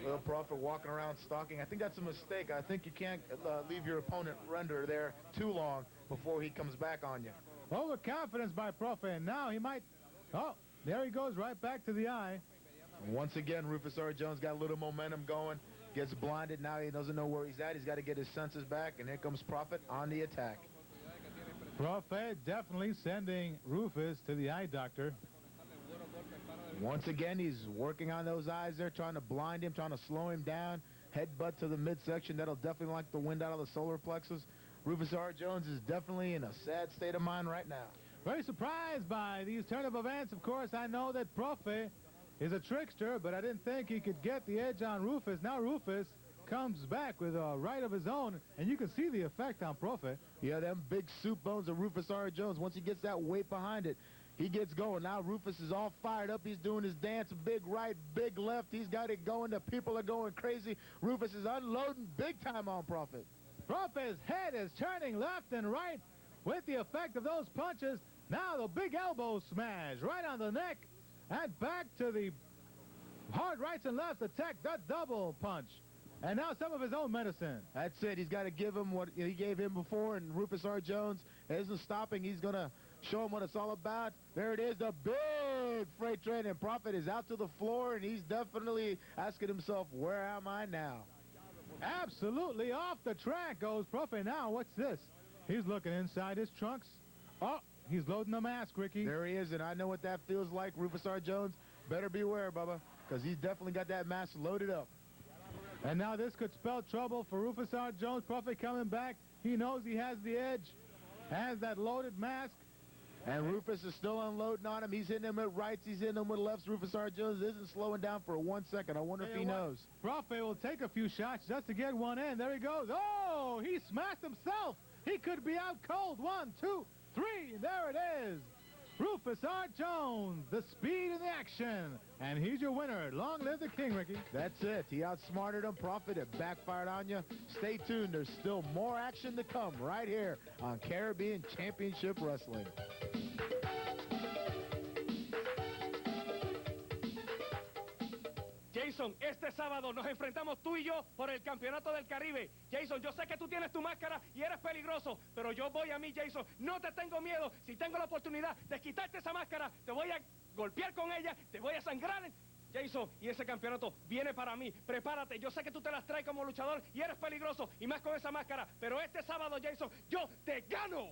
Well, Prophet walking around stalking. I think that's a mistake. I think you can't leave your opponent render there too long before he comes back on you. Overconfidence by Prophet, and now he might... Oh, there he goes right back to the eye. And once again, Rufus R. Jones got a little momentum going, gets blinded. Now he doesn't know where he's at. He's got to get his senses back, and here comes Prophet on the attack. Prophet definitely sending Rufus to the eye doctor. Once again, he's working on those eyes there, trying to blind him, trying to slow him down. Headbutt to the midsection. That'll definitely knock the wind out of the solar plexus. Rufus R. Jones is definitely in a sad state of mind right now. Very surprised by these turn of events. Of course, I know that Prophet is a trickster, but I didn't think he could get the edge on Rufus. Now Rufus comes back with a right of his own, and you can see the effect on Prophet. Yeah, them big soup bones of Rufus R. Jones. Once he gets that weight behind it, he gets going. Now Rufus is all fired up. He's doing his dance, big right, big left. He's got it going. The people are going crazy. Rufus is unloading big time on Prophet. Prophet's head is turning left and right with the effect of those punches. Now the big elbow smash right on the neck, and back to the hard rights and lefts attack, that double punch. And now some of his own medicine. That's it. He's got to give him what he gave him before, and Rufus R. Jones isn't stopping. He's going to show him what it's all about. There it is, the big freight train, and Prophet is out to the floor, and he's definitely asking himself, where am I now? Absolutely off the track goes Prophet. Now, what's this? He's looking inside his trunks. Oh, he's loading the mask, Ricky. There he is, and I know what that feels like. Rufus R. Jones, better beware, Bubba, because he's definitely got that mask loaded up. And now this could spell trouble for Rufus R. Jones. Prophet coming back. He knows he has the edge, has that loaded mask. And Rufus is still unloading on him. He's hitting him with rights. He's hitting him with lefts. Rufus R. Jones isn't slowing down for 1 second. I wonder if he knows. Prophet will take a few shots just to get one in. There he goes. Oh, he smashed himself. He could be out cold. 1, 2, 3. There it is. Rufus R. Jones, the speed and the action. And he's your winner. Long live the king, Ricky. That's it. He outsmarted him. Prophet, it backfired on you. Stay tuned. There's still more action to come right here on Caribbean Championship Wrestling. Jason, este sábado nos enfrentamos tú y yo por el campeonato del Caribe. Jason, yo sé que tú tienes tu máscara y eres peligroso, pero yo voy a mí, Jason. No te tengo miedo. Si tengo la oportunidad de quitarte esa máscara, te voy a golpear con ella, te voy a sangrar. Jason, y ese campeonato viene para mí. Prepárate, yo sé que tú te las traes como luchador y eres peligroso, y más con esa máscara. Pero este sábado, Jason, yo te gano.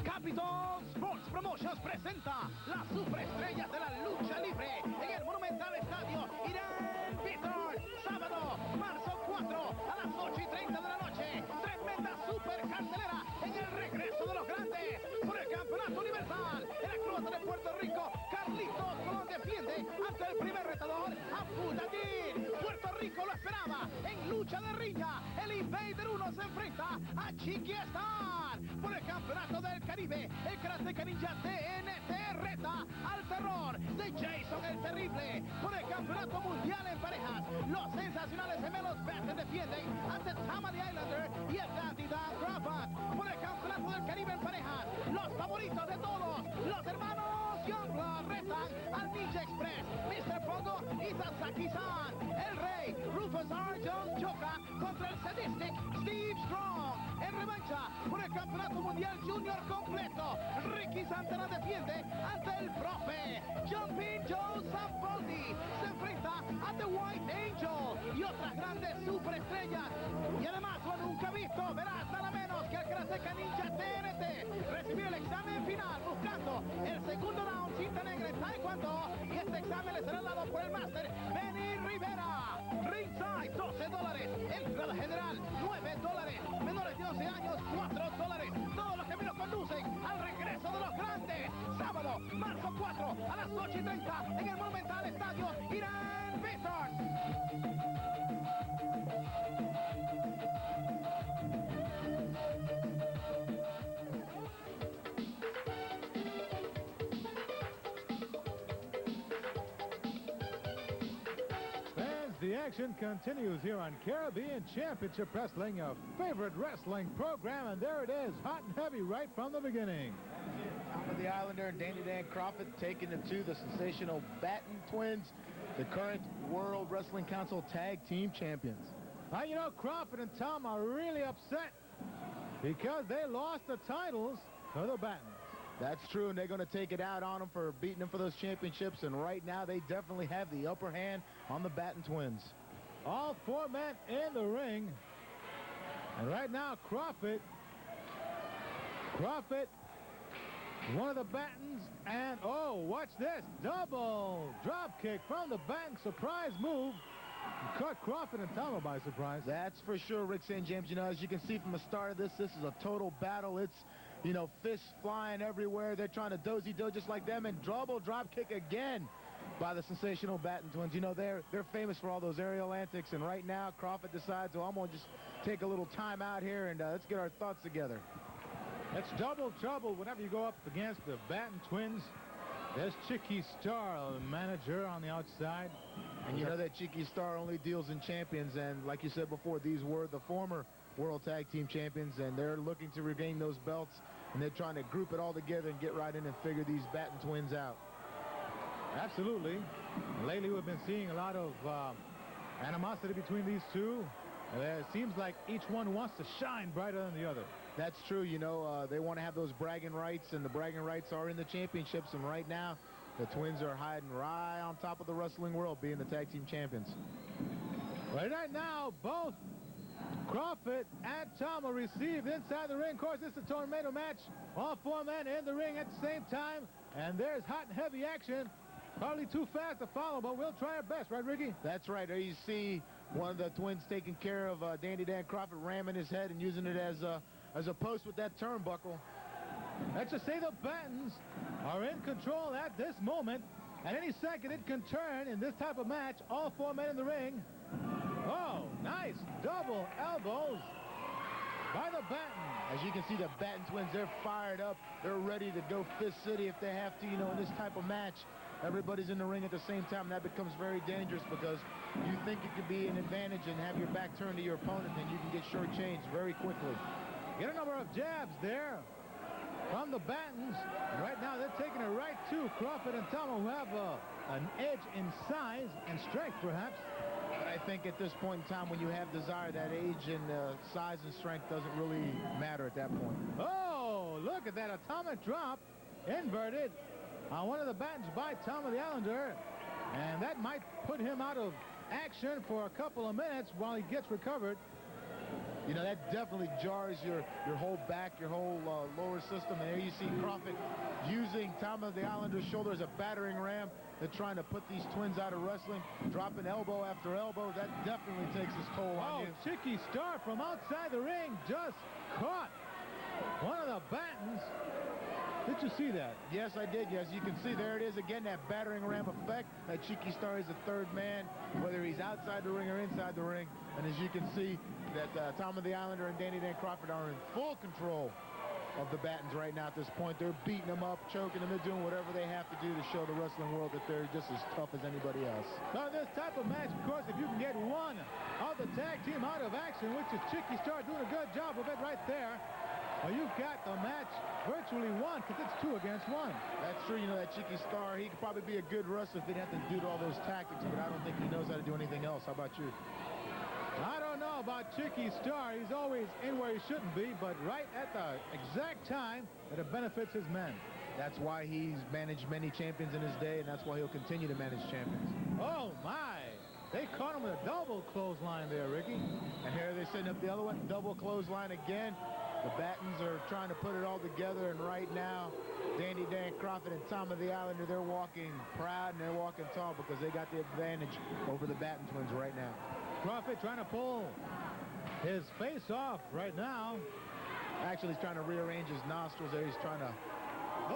Capitol Sports Promotions presenta las superestrellas de la lucha libre en el Monumental Estadio Irán Víctor. Sábado, marzo 4 a las 8:30 de la noche. Tremenda super cartelera en el regreso de los grandes por el Campeonato Universal. En la Cruz de Puerto Rico, Carlitos Colón defiende ante el primer retador, Aputatín. Puerto Rico lo esperaba en lucha de riña. El Invader 1 se enfrenta a Chiqui Star. lugar por el campeonato del Caribe. El Karateka Ninja TNT reta al terror de Jason el Terrible por el campeonato mundial en parejas. Los sensacionales gemelos Bass se defienden ante Tama the Islander y el Dandy Dan Crawford por el campeonato del Caribe en parejas. Los favoritos de todos, los hermanos Youngblood retan al Ninja Express, Mr. Pongo y Sasaki-san. El Rey, Rufus R. Jones choca contra el Sadistic Steve Strong. En revancha por el campeonato mundial junior completo, Ricky Santana defiende ante el Profe. Jumping Joe Sampoldi se enfrenta a The White Angel y otras grandes superestrellas. Y además, lo nunca visto, verás nada menos que el Karateka Ninja TNT recibir el examen final buscando el segundo round cinta negra en Taekwondo. Y este examen le será dado por el máster Benny Rivera. Ringside, $12. Entrada general, $9. Menores de 11 años, $4. Todos los caminos conducen al regreso de los grandes. Sábado, marzo 4, a las 8:30, en el Monumental Estadio Irán Bithorn. The action continues here on Caribbean Championship Wrestling, your favorite wrestling program, and there it is, hot and heavy right from the beginning. Top of the Islander and Danny Dan Crawford taking it to the sensational Batten Twins, the current World Wrestling Council Tag Team Champions. You know, Crawford and Tom are really upset because they lost the titles to the Battens. That's true, and they're going to take it out on them for beating them for those championships, and right now they definitely have the upper hand on the Batten Twins. All four men in the ring, and right now Crawford, one of the Battens, and oh, watch this, double drop kick from the Batten, surprise move. Caught Crawford and Tama by surprise. That's for sure, Rick St. James. You know, as you can see from the start of this is a total battle. It's, you know, fists flying everywhere. They're trying to dozy-do just like them, and double drop kick again by the sensational Batten Twins. You know, they're famous for all those aerial antics, and right now Crawford decides, well, I'm going to just take a little time out here and let's get our thoughts together. It's double trouble whenever you go up against the Batten Twins. There's Chicky Star, the manager, on the outside. And you know that Chicky Star only deals in champions, and like you said before, these were the former World Tag Team Champions, and they're looking to regain those belts, and they're trying to group it all together and get right in and figure these Batten Twins out. Absolutely. Lately, we've been seeing a lot of animosity between these two. It seems like each one wants to shine brighter than the other. That's true. You know, they want to have those bragging rights, and the bragging rights are in the championships, and right now, the Twins are hiding right on top of the wrestling world, being the tag team champions. Right now, both Crawford and Tama received inside the ring. Of course, this is a tornado match. All four men in the ring at the same time, and there's hot and heavy action. Probably too fast to follow, but we'll try our best, right, Ricky? That's right. There you see one of the Twins taking care of Danny Dan Crawford, ramming his head and using it as a post with that turnbuckle. Let's just say the Battens are in control at this moment. At any second, it can turn in this type of match. All four men in the ring. Oh, nice double elbows by the Batten. As you can see, the Batten Twins, they're fired up. They're ready to go Fist City if they have to, you know, in this type of match. Everybody's in the ring at the same time. That becomes very dangerous because you think it could be an advantage and have your back turned to your opponent, and you can get shortchanged very quickly. Get a number of jabs there from the Battens. And right now, they're taking it right to Crawford and Tama, who have an edge in size and strength, perhaps. But I think at this point in time, when you have desire, that age and size and strength doesn't really matter at that point. Oh, look at that atomic drop, inverted on one of the Battens by Tama the Islander. And that might put him out of action for a couple of minutes while he gets recovered. You know, that definitely jars your whole back, your whole lower system. And there you see Crawford using Tama the Islander's shoulder as a battering ram. They're trying to put these Twins out of wrestling, dropping elbow after elbow. That definitely takes its toll on you. Chicky Star from outside the ring just caught one of the Battens. Did you see that? Yes, I did. Yes, you can see there it is again, that battering ram effect. That Chicky Star is the third man, whether he's outside the ring or inside the ring. And as you can see, that Tama the Islander and Danny Dan Crawford are in full control. of the Battens right now at this point. They're beating them up, choking them. They're doing whatever they have to do to show the wrestling world that they're just as tough as anybody else. Now, this type of match, of course, if you can get one of the tag team out of action, which is Chicky Star doing a good job of it right there, well, you've got the match virtually won because it's 2 against 1. That's true. You know, that Chicky Star, he could probably be a good wrestler if he didn't have to do all those tactics, but I don't think he knows how to do anything else. How about you? I don't know about Chicky Star. He's always in where he shouldn't be, but right at the exact time that it benefits his men. That's why he's managed many champions in his day, and that's why he'll continue to manage champions. Oh, my. They caught him with a double clothesline there, Ricky. And here they're setting up the other one. Double clothesline again. The Battens are trying to put it all together, and right now, Dandy Dan Crawford and Tom of the Islander, they're walking proud and they're walking tall because they got the advantage over the Batten twins right now. Crawford trying to pull his face off right now. Actually, he's trying to rearrange his nostrils there. He's trying to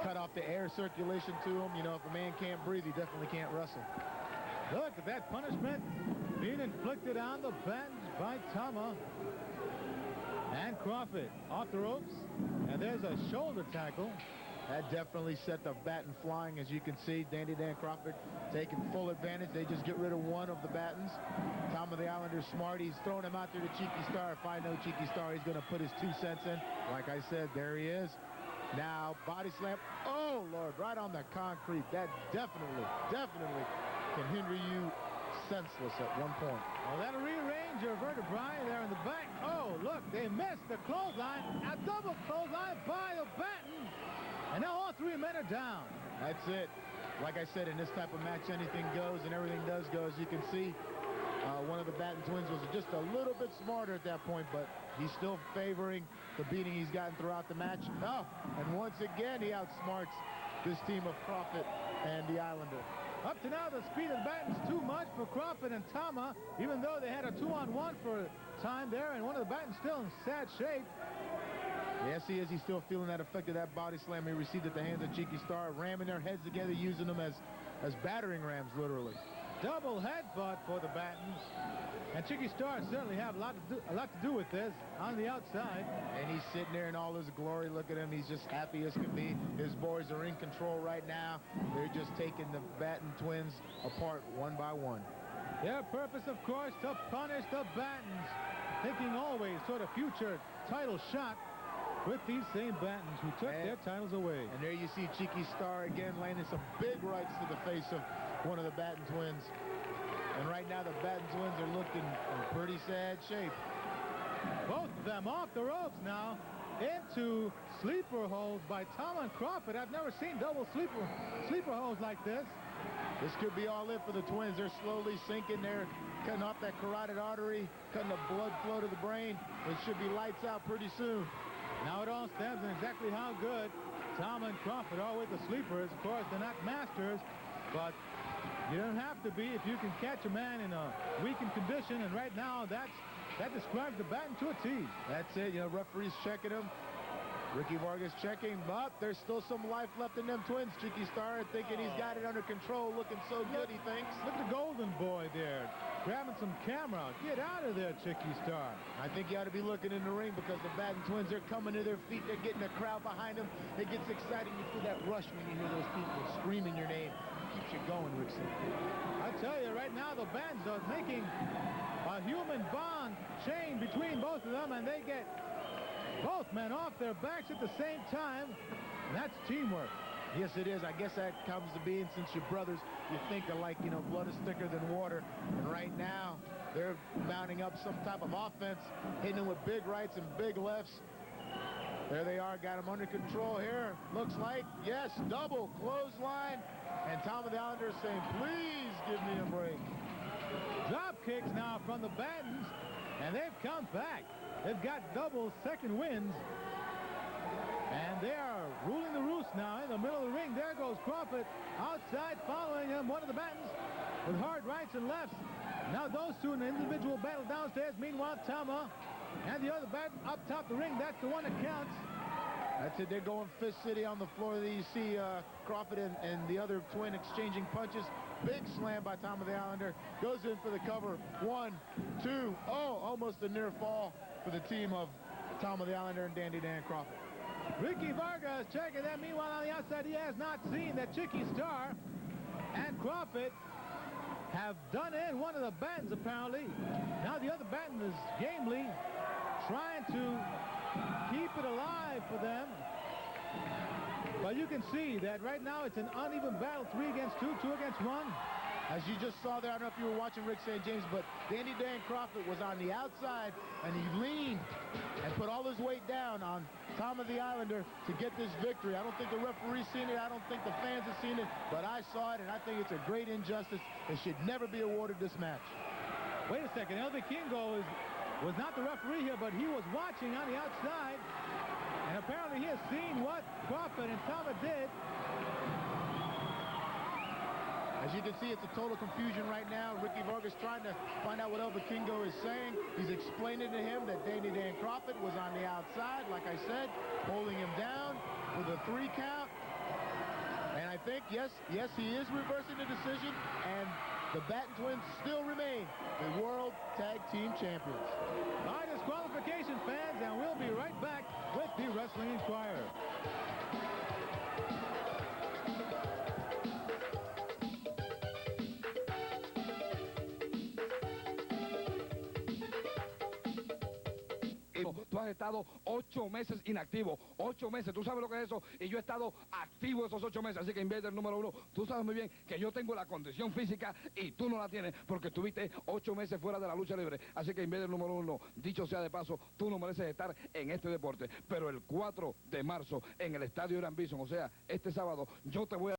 cut off the air circulation to him. You know, if a man can't breathe, he definitely can't wrestle. Look at that punishment being inflicted on the Battens by Tama. And Crawford off the ropes. And there's a shoulder tackle. That definitely set the Batten flying, as you can see. Dandy Dan Crawford taking full advantage. They just get rid of one of the Battens. Tom of the Islander's smart. He's throwing him out there to Cheeky Star. If I know Cheeky Star, he's going to put his 2 cents in. Like I said, there he is. Now, body slam. Oh, Lord, right on the concrete. That definitely can hinder you senseless at one point. Oh, that'll rearrange your vertebrae there in the back. Oh, look, they missed the clothesline. A double clothesline by the Batten. And now all 3 men are down. That's it. Like I said, in this type of match, anything goes and everything does go. As you can see, one of the Batten twins was just a little bit smarter at that point, but he's still favoring the beating he's gotten throughout the match. Oh, and once again, he outsmarts this team of Crawford and the Islander. Up to now, the speed of the Batten's too much for Crawford and Tama, even though they had a 2-on-1 for time there, and one of the Batten's still in sad shape. Yes, he is. He's still feeling that effect of that body slam he received at the hands of Cheeky Star, ramming their heads together, using them as battering rams, literally. Double headbutt for the Battens. And Cheeky Star certainly have a lot to do with this on the outside. And he's sitting there in all his glory. Look at him. He's just happy as can be. His boys are in control right now. They're just taking the Batten twins apart one by one. Their purpose, of course, to punish the Battens, thinking always sort of future title shot with these same Battens who took their titles away. And there you see Cheeky Star again landing some big rights to the face of one of the Batten twins. And right now the Batten twins are looking in pretty sad shape. Both of them off the ropes now into sleeper holds by Tom and Crawford. I've never seen double sleeper holds like this. This could be all it for the twins. They're slowly sinking. They're cutting off that carotid artery, cutting the blood flow to the brain. It should be lights out pretty soon. Now it all stems in exactly how good Tom and Crawford are with the sleepers. Of course, they're not masters, but you don't have to be if you can catch a man in a weakened condition, and right now that describes the Batten to a T. That's it. You know, referees checking him. Ricky Vargas checking, but there's still some life left in them twins. Cheeky Star thinking he's got it under control, looking so good, he thinks. Look at the golden boy there, grabbing some camera. Get out of there, Cheeky Star. I think you ought to be looking in the ring because the Batten twins, they're coming to their feet. They're getting the crowd behind them. It gets exciting. You feel that rush when you hear those people screaming your name. It keeps you going, Rickson. I tell you, right now, the Battens are making a human bond chain between both of them, and they get both men off their backs at the same time. And that's teamwork. Yes, it is. I guess that comes to being, since you're brothers, you think alike, you know, blood is thicker than water. And right now, they're mounting up some type of offense, hitting them with big rights and big lefts. There they are, got them under control here. Looks like, yes, double clothesline. And Tom of the Islanders saying, please give me a break. Drop kicks now from the Battens, and they've come back. They've got double second wins. And they are ruling the roost now in the middle of the ring. There goes Crawford outside, following him, one of the Battens with hard rights and lefts. Now those two in an individual battle downstairs. Meanwhile, Tama and the other Batten up top the ring. That's the one that counts. That's it. They're going Fist City on the floor. There you see Crawford and the other twin exchanging punches. Big slam by Tom of the Islander. Goes in for the cover. 1, 2. Oh, almost a near fall for the team of Tom of the Islander and Dandy Dan Crawford. Ricky Vargas checking that. Meanwhile, on the outside, he has not seen that Chicky Star and Crawford have done in one of the battens, apparently. Now the other batten is gamely trying to keep it alive for them. But you can see that right now it's an uneven battle, 3 against 2, 2 against 1. As you just saw there, I don't know if you were watching Rick St. James, but Danny Dan Crawford was on the outside, and he leaned and put all his weight down on Tom of the Islander to get this victory. I don't think the referee's seen it. I don't think the fans have seen it, but I saw it, and I think it's a great injustice. It should never be awarded this match. Wait a second. El Vikingo was not the referee here, but he was watching on the outside, and apparently he has seen what Crawford and Tama did. As you can see, it's a total confusion right now. Ricky Vargas trying to find out what El Vikingo is saying. He's explaining to him that Danny Dan Crawford was on the outside, like I said, holding him down for the 3 count. And I think, yes, he is reversing the decision, and the Batten twins still remain the World Tag Team Champions. By disqualification, fans, and we'll be right back with the Wrestling Inquirer. Tú has estado 8 meses inactivo, 8 meses, tú sabes lo que es eso, y yo he estado activo esos 8 meses, así que Invader número 1, tú sabes muy bien que yo tengo la condición física y tú no la tienes porque estuviste 8 meses fuera de la lucha libre, así que Invader número 1, dicho sea de paso, tú no mereces estar en este deporte, pero el 4 de marzo en el estadio Irán Bison, o sea, este sábado, yo te voy a